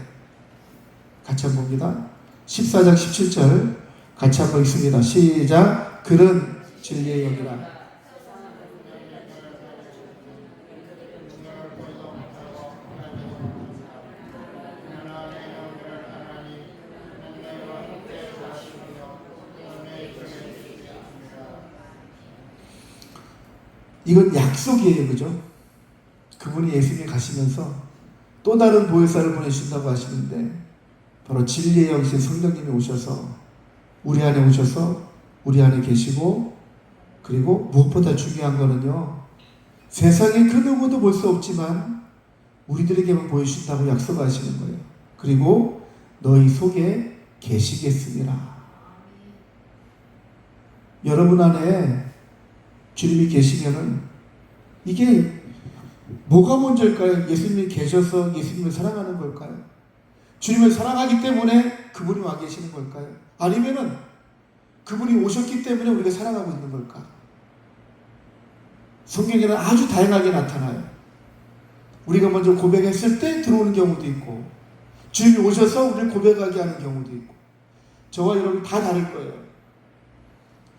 같이 한번 봅니다. 14장 17절 같이 한번 읽습니다. 시작. 글은 진리의 영이라. 이건 약속이에요. 그죠? 그분이 예수님이 가시면서 또 다른 보혜사를 보내신다고 하시는데 바로 진리의 영이신 성령님이 오셔서 우리 안에 오셔서 우리 안에 계시고 그리고 무엇보다 중요한 거는요. 세상의 그 누구도 볼 수 없지만 우리들에게만 보여주신다고 약속하시는 거예요. 그리고 너희 속에 계시겠습니다. 여러분 안에 주님이 계시면은 이게 뭐가 먼저일까요? 예수님이 계셔서 예수님을 사랑하는 걸까요? 주님을 사랑하기 때문에 그분이 와 계시는 걸까요? 아니면은 그분이 오셨기 때문에 우리가 살아가고 있는 걸까? 성경에는 아주 다양하게 나타나요. 우리가 먼저 고백했을 때 들어오는 경우도 있고, 주님이 오셔서 우리를 고백하게 하는 경우도 있고, 저와 여러분 다 다를 거예요.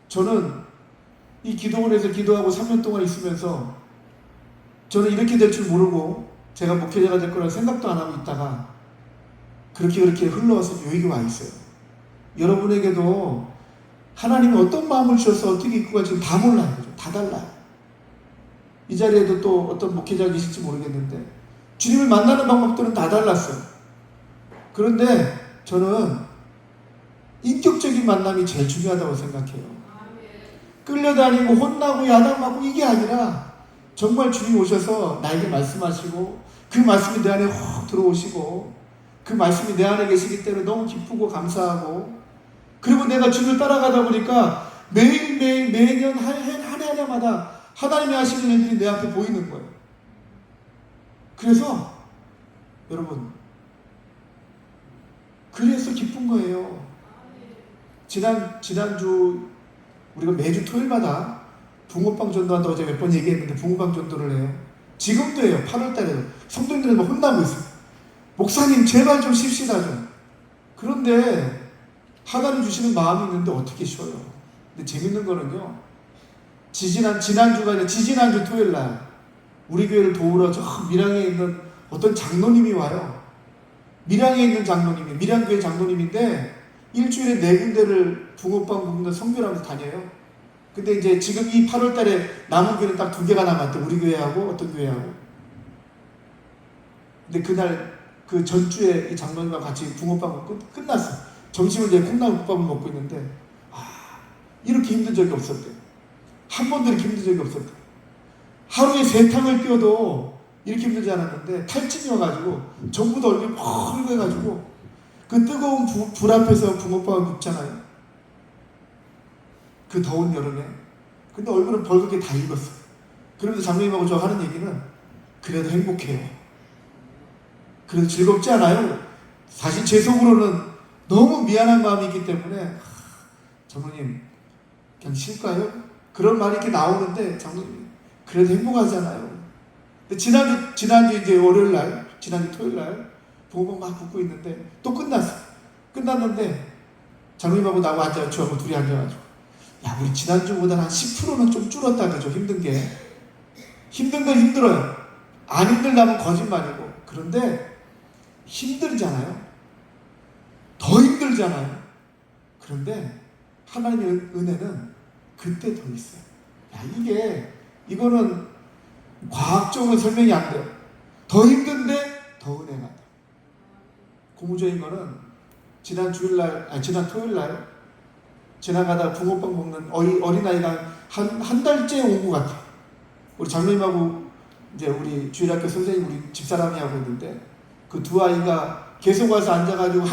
저는 이 기도원에서 기도하고 3년 동안 있으면서 저는 이렇게 될 줄 모르고 제가 목회자가 될 거라는 생각도 안 하고 있다가 그렇게 흘러와서 여기 와 있어요. 여러분에게도 하나님이 어떤 마음을 주셔서 어떻게 이끌고 갈지 다 몰라요. 다 달라요. 이 자리에도 또 어떤 목회자 계실지 모르겠는데 주님을 만나는 방법들은 다 달랐어요. 그런데 저는 인격적인 만남이 제일 중요하다고 생각해요. 끌려다니고 혼나고 야단맞고 이게 아니라 정말 주님 오셔서 나에게 말씀하시고 그 말씀이 내 안에 확 들어오시고 그 말씀이 내 안에 계시기 때문에 너무 기쁘고 감사하고, 그리고 내가 주님을 따라가다 보니까 매일매일 매년 한 해 하나마다 하나님이 하시는 일들이 내 앞에 보이는 거예요. 그래서 여러분, 그래서 기쁜 거예요. 지난주 우리가 매주 토요일마다 붕어빵 전도한다고 제가 몇 번 얘기했는데 붕어빵 전도를 해요. 지금도 해요. 8월 달에도 성도님들이 막 혼나고 있어요. 목사님 제발 좀 쉽시다 좀. 그런데 하나님 주시는 마음이 있는데 어떻게 쉬어요? 근데 재밌는 거는요, 지난주가 아니라 지지난주 토요일 날 우리 교회를 도우러 저 밀양에 있는 어떤 장로님이 와요. 밀양에 있는 장로님이, 밀양교회 장로님인데 일주일에 4군데를 붕어빵 굽는 선교를 다녀요. 근데 이제 지금 이 8월 달에 남은 교회는 딱 2개가 남았대. 우리 교회하고 어떤 교회하고. 근데 그날 그 전주에 이 장로님과 같이 붕어빵 먹고 끝났어. 점심을 이제 콩나물국밥을 먹고 있는데 이렇게 힘든 적이 없었대. 한 번도 이렇게 힘든 적이 없었대. 하루에 3탕을 뛰어도 이렇게 힘들지 않았는데 탈진이어가지고 전부 다 얼굴이 펄해가지고 그 뜨거운 불 앞에서 붕어빵을 굽잖아요. 그 더운 여름에. 근데 얼굴은 벌겋게 다 익었어. 그러면서 장로님하고 저 하는 얘기는 그래도 행복해요. 그래도 즐겁지 않아요? 사실 제 속으로는 너무 미안한 마음이 있기 때문에 장로님 그냥 쉴까요? 그런 말이 이렇게 나오는데 장로님 그래도 행복하잖아요. 근데 지난주 이제 월요일 날, 지난주 토요일 날 붕어빵 막 굽고 있는데 또 끝났어. 끝났는데 장로님하고 나하고 앉아서 저하고 둘이 앉아가지고 야, 우리 지난주보다 한 10%는 좀 줄었다 그죠? 힘든 게. 힘든 건 힘들어요. 안 힘들다면 거짓말이고. 그런데 힘들잖아요. 더 힘들잖아요. 그런데 하나님의 은혜는 그때 더 있어요. 야, 이거는 과학적으로 설명이 안 돼요. 더 힘든데 더 은혜가 돼. 고무적인 거는 지난 토요일 날 지나가다 붕어빵 먹는 어린아이가 한 달째 온 것 같아. 우리 장로님하고 이제 우리 주일학교 선생님 우리 집사람이 하고 있는데 그 두 아이가 계속 와서 앉아가지고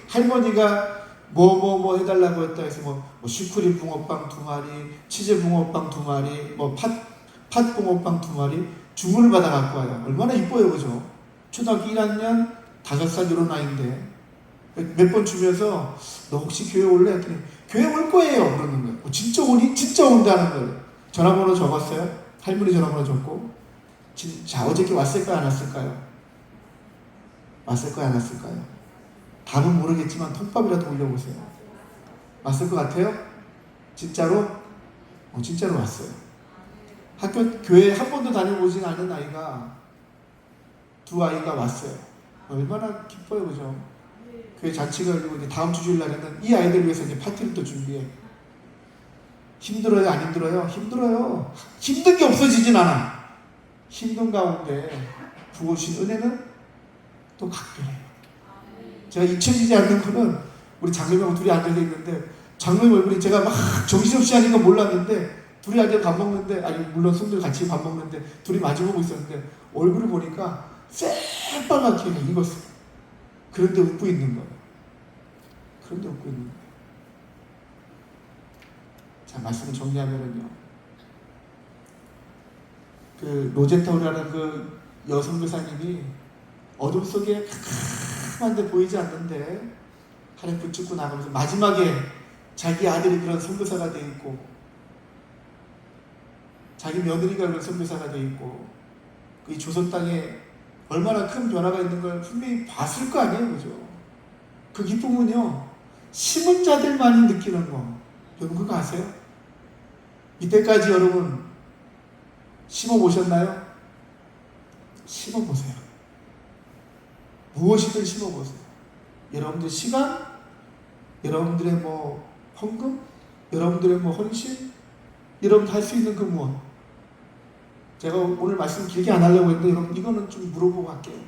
할머니가 뭐 해달라고 했다 해서 뭐 슈크림 붕어빵 2마리, 치즈 붕어빵 2마리, 팥 붕어빵 2마리 주문을 받아 갖고 와요. 얼마나 이뻐요, 그죠? 초등학교 1학년 5살 이런 아이인데 몇 번 주면서 너 혹시 교회 올래? 했더니 교회 올 거예요. 그러는 거예요. 진짜 오니? 진짜 온다는 거예요. 전화번호 적었어요. 할머니 전화번호 적고. 자, 어저께 왔을까요? 안 왔을까요? 왔을까요? 안 왔을까요? 답은 모르겠지만 통밥이라도 올려보세요. 왔을 것 같아요? 진짜로? 진짜로 왔어요. 교회 한 번도 다녀보진 않은 아이가 두 아이가 왔어요. 얼마나 기뻐요, 그죠? 교회 잔치가 열리고 이제 다음 주 주일 날에는 이 아이들 위해서 이제 파티를 또 준비해. 힘들어요? 안 힘들어요? 힘들어요. 힘든 게 없어지진 않아. 힘든 가운데 부어주신 은혜는 또 각별해요. 제가 잊혀지지 않는 거는 우리 장로님하고 둘이 앉아서 있는데 장로님 얼굴이 제가 막 정신없이 하니까 몰랐는데 둘이 앉아서 밥 먹는데, 아니 물론 손들 같이 밥 먹는데 둘이 마주보고 있었는데 얼굴을 보니까 새빨갛게 익었어요. 그런데 웃고 있는 거예요. 그런데 웃고 있는 거예요. 자, 말씀을 정리하면은요, 그 로제타우라는 그 여성 교사님이 어둠 속에 캄캄한데 보이지 않는데 하나님 붙잡고 나가면서 마지막에 자기 아들이 그런 선교사가 돼 있고, 자기 며느리가 그런 선교사가 돼 있고, 이 조선 땅에 얼마나 큰 변화가 있는 걸 분명히 봤을 거 아니에요, 그죠? 그 기쁨은요, 심은 자들만이 느끼는 거. 여러분 그거 아세요? 이때까지 여러분 심어보셨나요? 심어보세요. 무엇이든 심어보세요. 여러분들 시간, 여러분들의 뭐 헌금, 여러분들의 뭐 헌신, 여러분 할 수 있는 그 무엇. 제가 오늘 말씀 길게 안 하려고 했는데 여러분 이거는 좀 물어보고 할게요.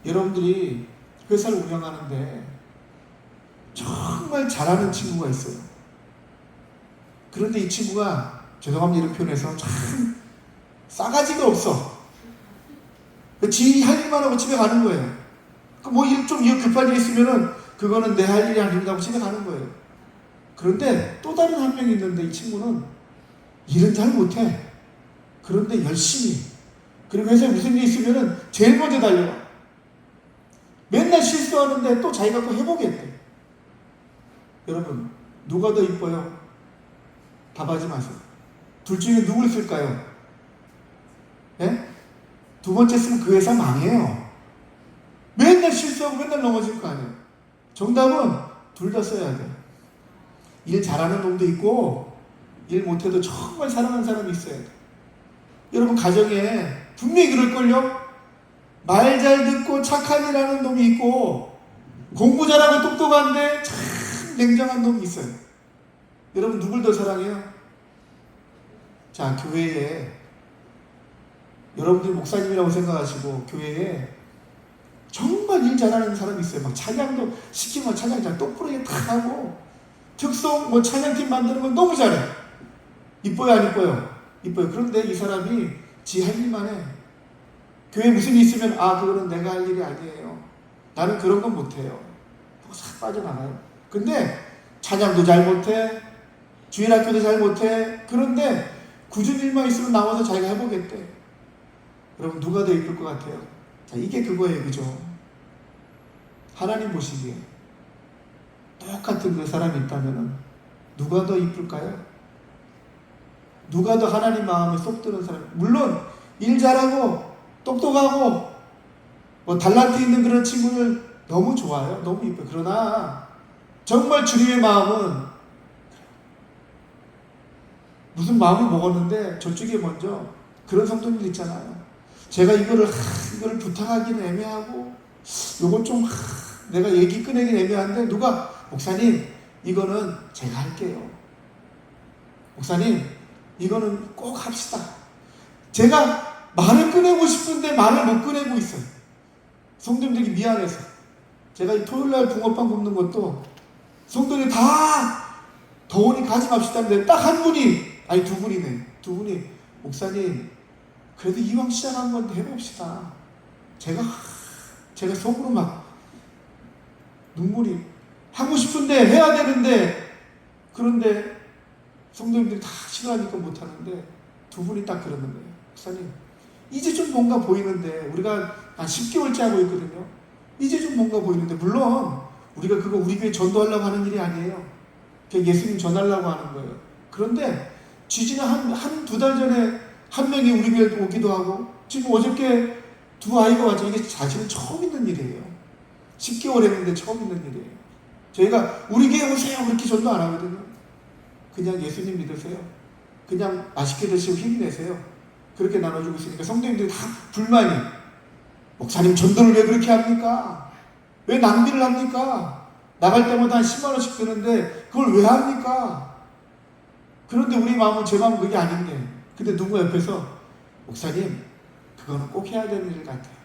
여러분들이 회사를 운영하는데 정말 잘하는 친구가 있어요. 그런데 이 친구가, 죄송합니다 이런 표현해서, 참 싸가지가 없어. 지 할 일만 하고 집에 가는 거예요. 뭐 좀 급한 일 있으면은 그거는 내 할 일이 아닙니다 하고 집에 가는 거예요. 그런데 또 다른 한 명이 있는데 이 친구는 일은 잘 못해. 그런데 열심히, 그리고 회사에 무슨 일이 있으면은 제일 먼저 달려가. 맨날 실수하는데 또 자기가 또 해보겠대. 여러분 누가 더 이뻐요? 답하지 마세요. 둘 중에 누굴 쓸까요? 예? 두 번째 쓰면 그 회사 망해요. 맨날 실수하고 맨날 넘어질 거 아니에요. 정답은 둘 다 써야 돼. 일 잘하는 놈도 있고 일 못해도 정말 사랑하는 사람이 있어야 돼. 여러분 가정에 분명히 그럴걸요? 말 잘 듣고 착한 일 하는 놈이 있고 공부 잘하고 똑똑한데 참 냉정한 놈이 있어요. 여러분 누굴 더 사랑해요? 자, 교회에 여러분들 목사님이라고 생각하시고 교회에 정말 일 잘하는 사람이 있어요. 막 찬양도 시키면 찬양 잘 똑부러지게 다 하고, 특송 뭐 찬양팀 만드는 건 너무 잘해. 이뻐요 안 이뻐요? 이뻐요. 그런데 이 사람이 지 할 일만 해. 교회에 무슨 일 있으면 그거는 내가 할 일이 아니에요. 나는 그런 건 못해요. 하고 싹 빠져나가요. 근데 찬양도 잘 못해. 주일학교도 잘 못해. 그런데 굳은 일만 있으면 나와서 자기가 해보겠대. 여러분 누가 더 이쁠 것 같아요? 자, 이게 그거예요, 그죠? 하나님 보시기에 똑같은 그 사람이 있다면 누가 더 이쁠까요? 누가 더 하나님 마음에 쏙 드는 사람? 물론 일 잘하고 똑똑하고 뭐 달란트 있는 그런 친구들 너무 좋아요. 너무 이뻐요. 그러나 정말 주님의 마음은 무슨 마음을 먹었는데 저쪽에 먼저 그런 성도님들 있잖아요. 제가 이거를 부탁하기는 애매하고 요거 좀 내가 얘기 꺼내긴 애매한데 누가 목사님 이거는 제가 할게요. 목사님 이거는 꼭 합시다. 제가 말을 꺼내고 싶은데 말을 못 꺼내고 있어요. 성도님들이 미안해서. 제가 이 토요일날 붕어빵 굽는 것도 성도들이 다 더우니 가지 맙시다 하는데 딱 한 분이, 아니 두 분이네. 두 분이 목사님 그래도 이왕 시작한 건데 해봅시다. 제가 속으로 막 눈물이 하고 싶은데 해야 되는데, 그런데 성도님들이 다 싫어하니까 못하는데 두 분이 딱 그러는 거예요. 목사님 이제 좀 뭔가 보이는데, 우리가 한 10개월째 하고 있거든요. 이제 좀 뭔가 보이는데, 물론 우리가 그거 우리 교회 전도하려고 하는 일이 아니에요. 그냥 예수님 전하려고 하는 거예요. 그런데 지지는 한 두 달 전에 한 명이 우리 교회 오기도 하고, 지금 어저께 두 아이가 왔죠. 이게 사실은 처음 있는 일이에요. 10개월 했는데 처음 있는 일이에요. 저희가 우리 교회 오세요 그렇게 전도 안 하거든요. 그냥 예수님 믿으세요. 그냥 맛있게 드시고 힘내세요. 그렇게 나눠주고 있으니까 성도님들이 다 불만이, 목사님 전도를 왜 그렇게 합니까? 왜 낭비를 합니까? 나갈 때마다 한 10만 원씩 드는데 그걸 왜 합니까? 그런데 우리 마음은, 제 마음은 그게 아닌 게, 근데 누구 옆에서 목사님 그거는 꼭 해야 되는 일 같아요.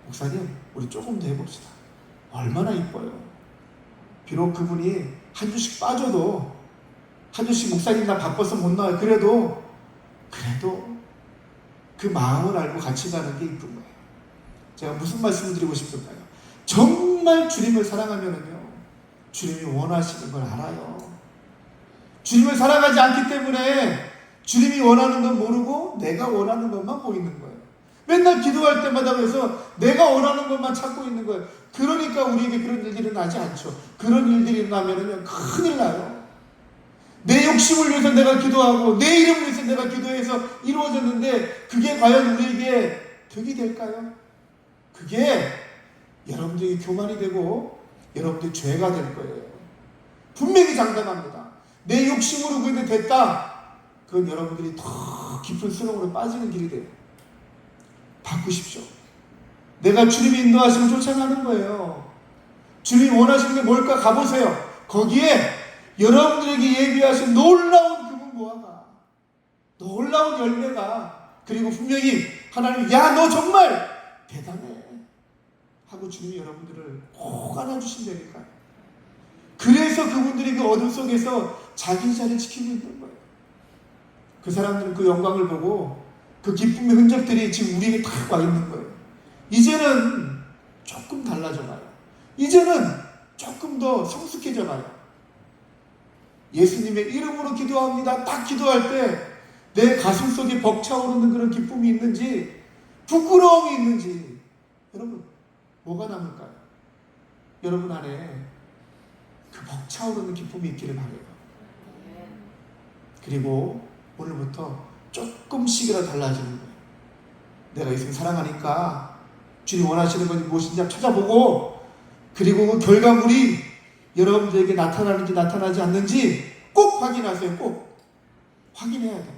목사님 우리 조금 더 해봅시다. 얼마나 이뻐요. 비록 그분이 한 주씩 빠져도, 한 주씩 목사님 나 바빠서 못 나와요. 그래도 그 마음을 알고 같이 가는 게 이쁜 거예요. 제가 무슨 말씀을 드리고 싶을까요? 정말 주님을 사랑하면은요, 주님이 원하시는 걸 알아요. 주님을 사랑하지 않기 때문에 주님이 원하는 건 모르고 내가 원하는 것만 보이는 거예요. 맨날 기도할 때마다 그래서 내가 원하는 것만 찾고 있는 거예요. 그러니까 우리에게 그런 일들이 나지 않죠. 그런 일들이 나면은요, 큰일 나요. 내 욕심을 위해서 내가 기도하고 내 이름을 위해서 내가 기도해서 이루어졌는데 그게 과연 우리에게 득이 될까요? 그게 여러분들이 교만이 되고 여러분들이 죄가 될 거예요. 분명히 장담합니다. 내 욕심으로 그게 됐다. 그건 여러분들이 더 깊은 수렁으로 빠지는 길이 돼요. 바꾸십시오. 내가 주님이 인도하시면 쫓아가는 거예요. 주님이 원하시는 게 뭘까 가보세요. 거기에 여러분들에게 예비하신 놀라운 금은보화가, 놀라운 열매가, 그리고 분명히 하나님이 야 너 정말 대단해 하고 주님이 여러분들을 꼭 안아주신다니까요. 그래서 그분들이 그 어둠 속에서 자기 자리를 지키고 있는 거예요. 그 사람들은 그 영광을 보고 그 기쁨의 흔적들이 지금 우리에게 다 와 있는 거예요. 이제는 조금 달라져 봐요. 이제는 조금 더 성숙해져 봐요. 예수님의 이름으로 기도합니다. 딱 기도할 때 내 가슴 속에 벅차오르는 그런 기쁨이 있는지, 부끄러움이 있는지, 여러분 뭐가 남을까요? 여러분 안에 그 벅차오르는 기쁨이 있기를 바라요. 그리고 오늘부터 조금씩이라도 달라지는 거예요. 내가 예수님 사랑하니까 주님 원하시는 것이 무엇인지 찾아보고, 그리고 그 결과물이 여러분들에게 나타나는지 나타나지 않는지 꼭 확인하세요. 꼭 확인해야 돼요.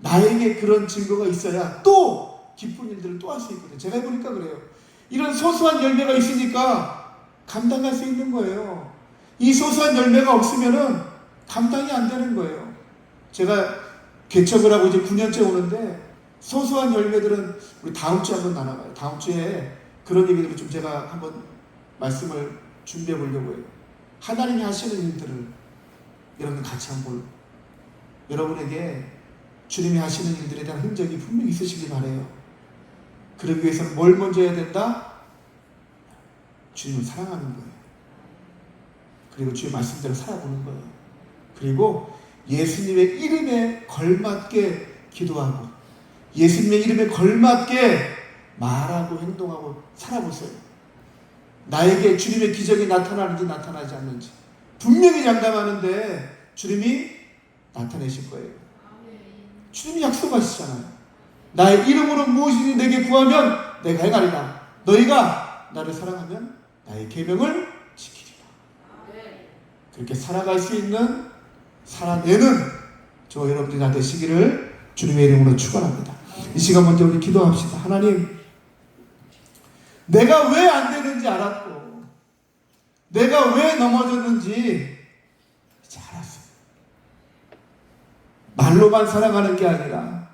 나에게 그런 증거가 있어야 또 기쁜 일들을 또 할 수 있거든요. 제가 해보니까 그래요. 이런 소소한 열매가 있으니까 감당할 수 있는 거예요. 이 소소한 열매가 없으면은 감당이 안 되는 거예요. 제가 개척을 하고 이제 9년째 오는데 소소한 열매들은 우리 다음 주에 한번 나눠봐요. 다음 주에 그런 얘기들을 좀 제가 한번 말씀을 준비해 보려고 해요. 하나님이 하시는 일들을 여러분 같이 한번, 여러분에게 주님이 하시는 일들에 대한 흔적이 분명히 있으시길 바라요. 그러기 위해서는 뭘 먼저 해야 된다? 주님을 사랑하는 거예요. 그리고 주의 말씀대로 살아보는 거예요. 그리고 예수님의 이름에 걸맞게 기도하고 예수님의 이름에 걸맞게 말하고 행동하고 살아보세요. 나에게 주님의 기적이 나타나는지 나타나지 않는지 분명히 장담하는데 주님이 나타내실 거예요. 주님이 약속하시잖아요. 나의 이름으로 무엇이든지 내게 구하면 내가 행하리라. 너희가 나를 사랑하면 나의 계명을 지키리라. 그렇게 살아갈 수 있는, 살아내는 저 여러분들이 다 되시기를 주님의 이름으로 축원합니다. 이 시간 먼저 우리 기도합시다. 하나님, 내가 왜 안 되는지 알았고 내가 왜 넘어졌는지 이제 알았어요. 말로만 사랑하는 게 아니라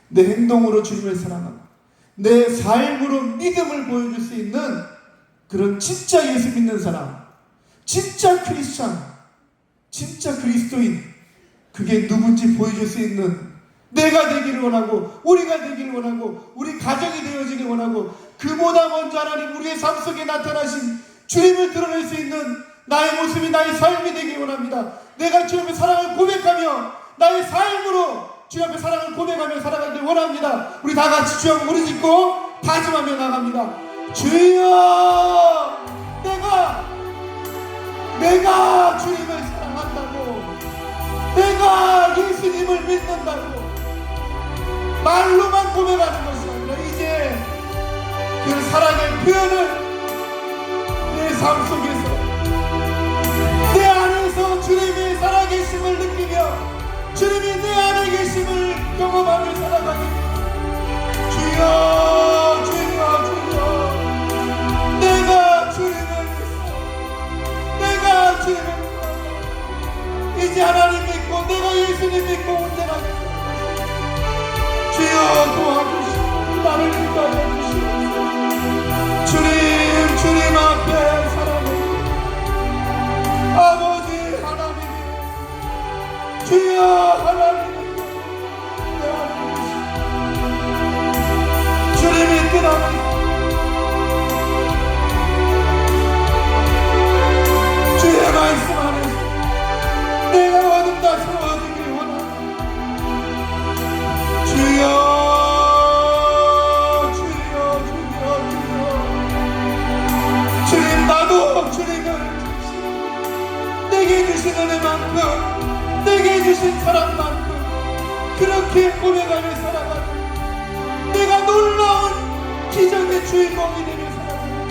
내 행동으로 주님을 사랑하고 내 삶으로 믿음을 보여줄 수 있는 그런 진짜 예수 믿는 사람, 진짜 크리스찬, 진짜 그리스도인, 그게 누군지 보여줄 수 있는 내가 되기를 원하고 우리가 되기를 원하고 우리 가정이 되어지길 원하고 그보다 먼저 하나님 우리의 삶 속에 나타나신 주님을 드러낼 수 있는 나의 모습이, 나의 삶이 되길 원합니다. 내가 주 앞에 사랑을 고백하며 나의 삶으로 주 앞에 사랑을 고백하며 살아가길 원합니다. 우리 다 같이 주 앞에 무릎 짓고 다짐하며 나갑니다. 주여, 내가 주님을 사랑한다고, 내가 예수님을 믿는다고 말로만 고백하는 것이 아니라 이제 그 사랑의 표현을 내 삶 속에서 내 안에서 주님의 살아계심을 느끼며 주님이 내 안에 계심을 경험하며 살아가기. 주여, 주여, 주여, 내가 주님을 믿어, 내가 주님을 믿어, 이제 하나님 믿고 내가 예수님 믿고 온전하겠습니다. 주여 도와주시고 나를 믿게 해주시옵소서. 주님 앞에 살아가고 아버지 하나님, 주여 하나님, 주님 주신 은혜만큼, 내게 주신 사랑만큼 그렇게 고백하며 살아가는, 내가 놀라운 기적의 주인공이 되며 살아가는,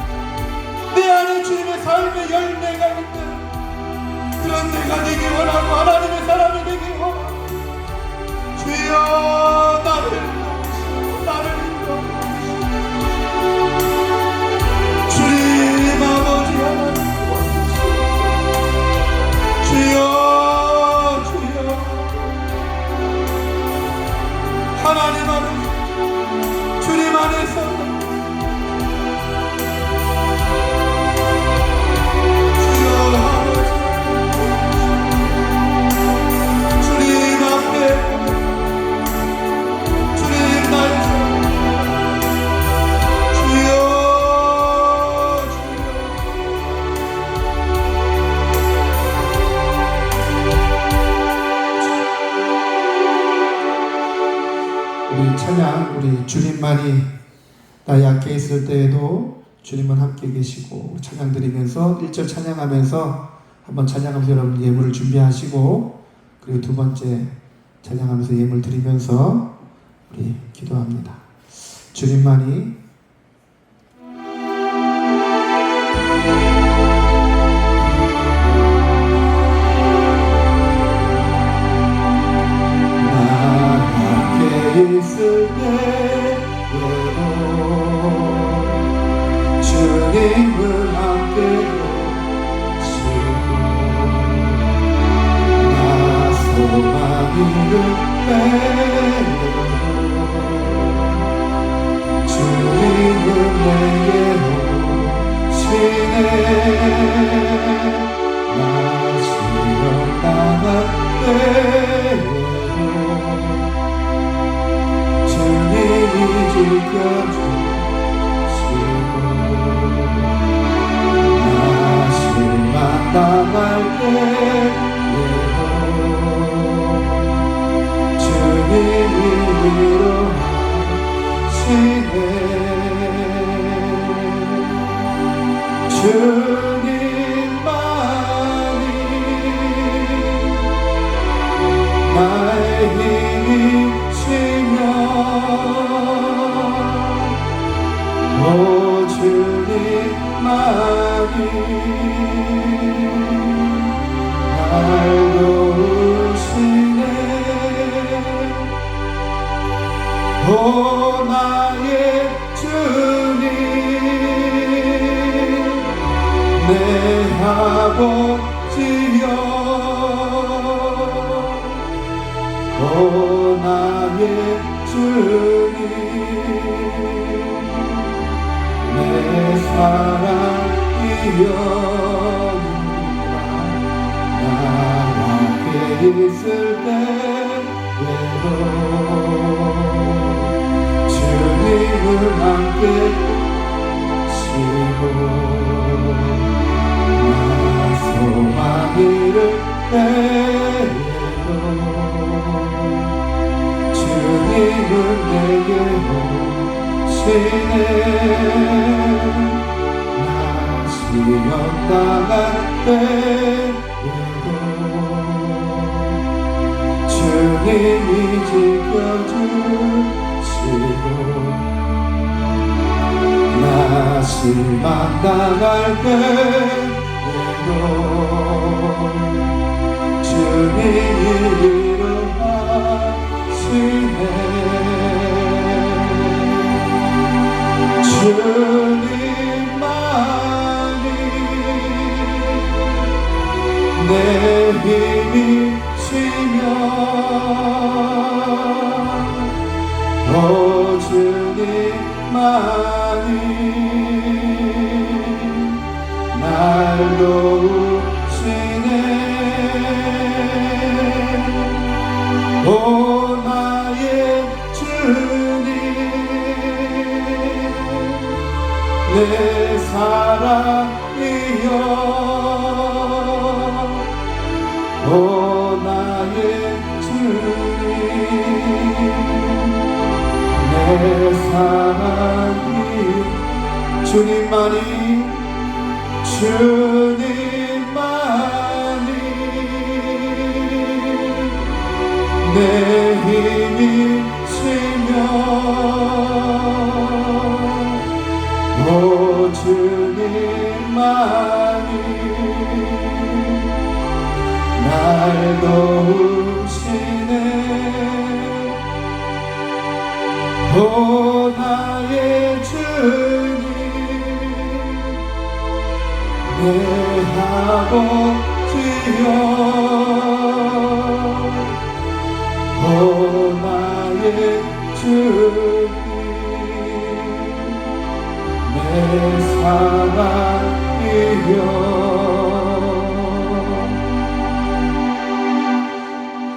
내 안에 주님의 삶의 열매가 있는 그런 내가 되기 원하고, 하나님의 사람이 되기 원하고, 주여 나를 도우시고 나를 인도하시고, 주님 아버지 하나님 주여 주여, 하나님 안에서, 주님 안에서 찬양, 우리 주님만이 나 약해 있을 때에도 주님은 함께 계시고, 찬양 드리면서 1절 찬양하면서 한번 찬양하면서 여러분 예물을 준비하시고, 그리고 두 번째 찬양하면서 예물 드리면서 우리 기도합니다. 주님만이 있을 때에도 주님을 함께 계시고, 나 소망이를 빼고 주님은 내게 오시네. 나 시험 당할 때에도 주님이 지켜주시고, 나 실망당할 때에도 주님이 위로하시네. 주님만이 나의 힘이시며, 오 주님만이 날 도우시네. 오 나의 주님, 내 아버지여, 오 나의 주님, 내 사랑이여, 나 약해 있을 때에도 주님을 함께 계시고, 나 소망이를 때에도 주님은 내게 오시네. 나 시험 당할 때에도 주님이 지켜주시고, 나 실망 당할 때에도 주님이 위로하시네. 주님만이 내 힘이시며, 오 주님만이 날 도우시네. 오 나의 주님, 내 사랑이여, 오 나의 주님, 내 사랑이. 주님만이, 주님만이 내 힘이시며 오 주님만이 날 도우시네 오 나의 주님 내 아버지여 오 나의 주님 내 사랑이여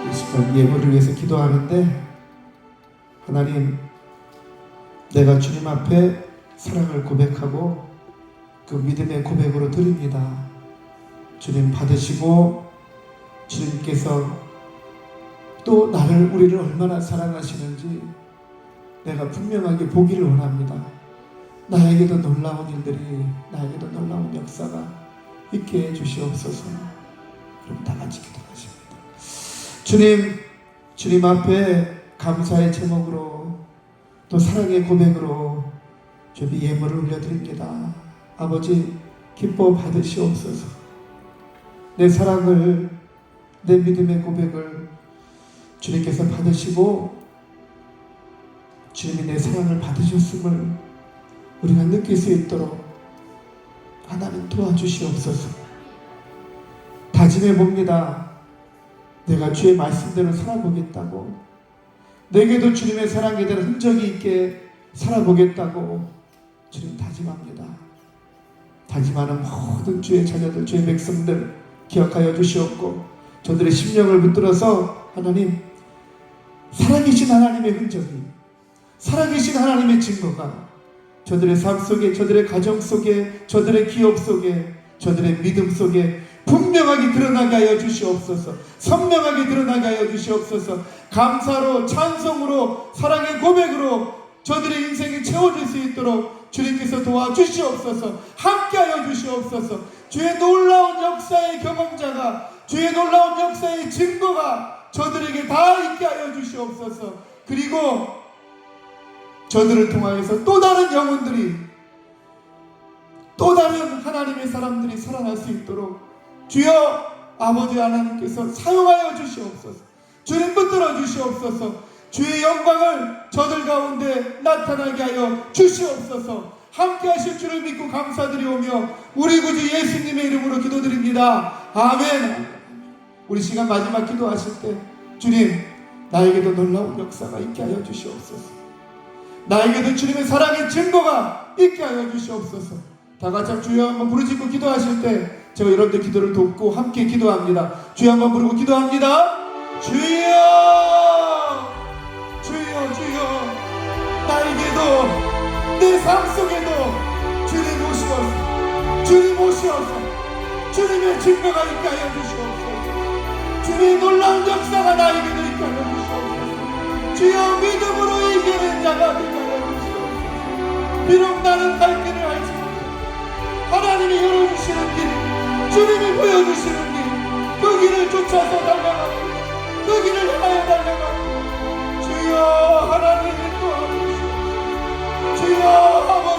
이 시간 예물을 위해서 기도하는데 하나님 내가 주님 앞에 사랑을 고백하고 그 믿음의 고백으로 드립니다. 주님 받으시고 주님께서 또 우리를 얼마나 사랑하시는지 내가 분명하게 보기를 원합니다. 나에게도 놀라운 일들이 나에게도 놀라운 역사가 있게 해주시옵소서. 그럼 다 같이 기도하십니다. 주님 앞에 감사의 제목으로 또 사랑의 고백으로 주님 예물을 올려드립니다. 아버지 기뻐 받으시옵소서. 내 사랑을 내 믿음의 고백을 주님께서 받으시고 주님이 내 사랑을 받으셨음을 우리가 느낄 수 있도록 하나님 도와주시옵소서. 다짐해 봅니다. 내가 주의 말씀대로 살아보겠다고, 내게도 주님의 사랑에 대한 흔적이 있게 살아보겠다고 주님 다짐합니다. 다짐하는 모든 주의 자녀들, 주의 백성들 기억하여 주시옵고 저들의 심령을 붙들어서 하나님 살아계신 하나님의 흔적이, 살아계신 하나님의 증거가 저들의 삶 속에, 저들의 가정 속에, 저들의 기업 속에, 저들의 믿음 속에 분명하게 드러나게 하여 주시옵소서. 선명하게 드러나게 하여 주시옵소서. 감사로, 찬송으로, 사랑의 고백으로 저들의 인생이 채워질 수 있도록 주님께서 도와주시옵소서. 함께하여 주시옵소서. 주의 놀라운 역사의 경험자가, 주의 놀라운 역사의 증거가 저들에게 다 있게 하여 주시옵소서. 그리고 저들을 통하여서 또 다른 영혼들이, 또 다른 하나님의 사람들이 살아날 수 있도록 주여 아버지 하나님께서 사용하여 주시옵소서. 주님 붙들어 주시옵소서. 주의 영광을 저들 가운데 나타나게 하여 주시옵소서. 함께 하실 줄을 믿고 감사드리오며 우리 구주 예수님의 이름으로 기도드립니다. 아멘. 우리 시간 마지막 기도하실 때 주님 나에게도 놀라운 역사가 있게 하여 주시옵소서. 나에게도 주님의 사랑의 증거가 있게 하여 주시옵소서. 다 같이 주여 한번 부르짖고 기도하실 때 제가 여러분들 기도를 돕고 함께 기도합니다. 주여 한번 부르고 기도합니다. 주여 주여 주여 나에게도 내 삶 속에도 주님 오시옵소서. 주님 오시옵소서. 주님의 증거가 있게 하여 주시옵소서. 주님의 놀라운 역사가 나에게도 있게 하여 주시옵소서. 주여 믿음으로 이기는 자가 되게 하여 주시옵소서. 비록 나는 갈 길을 알지 하나님이 열어주시는 길, 주님이 보여주시는 길, 그 길을 쫓아서 달려가고 그 길을 향하여 달려가고 주여 하나님이 도와주시옵소서. 주여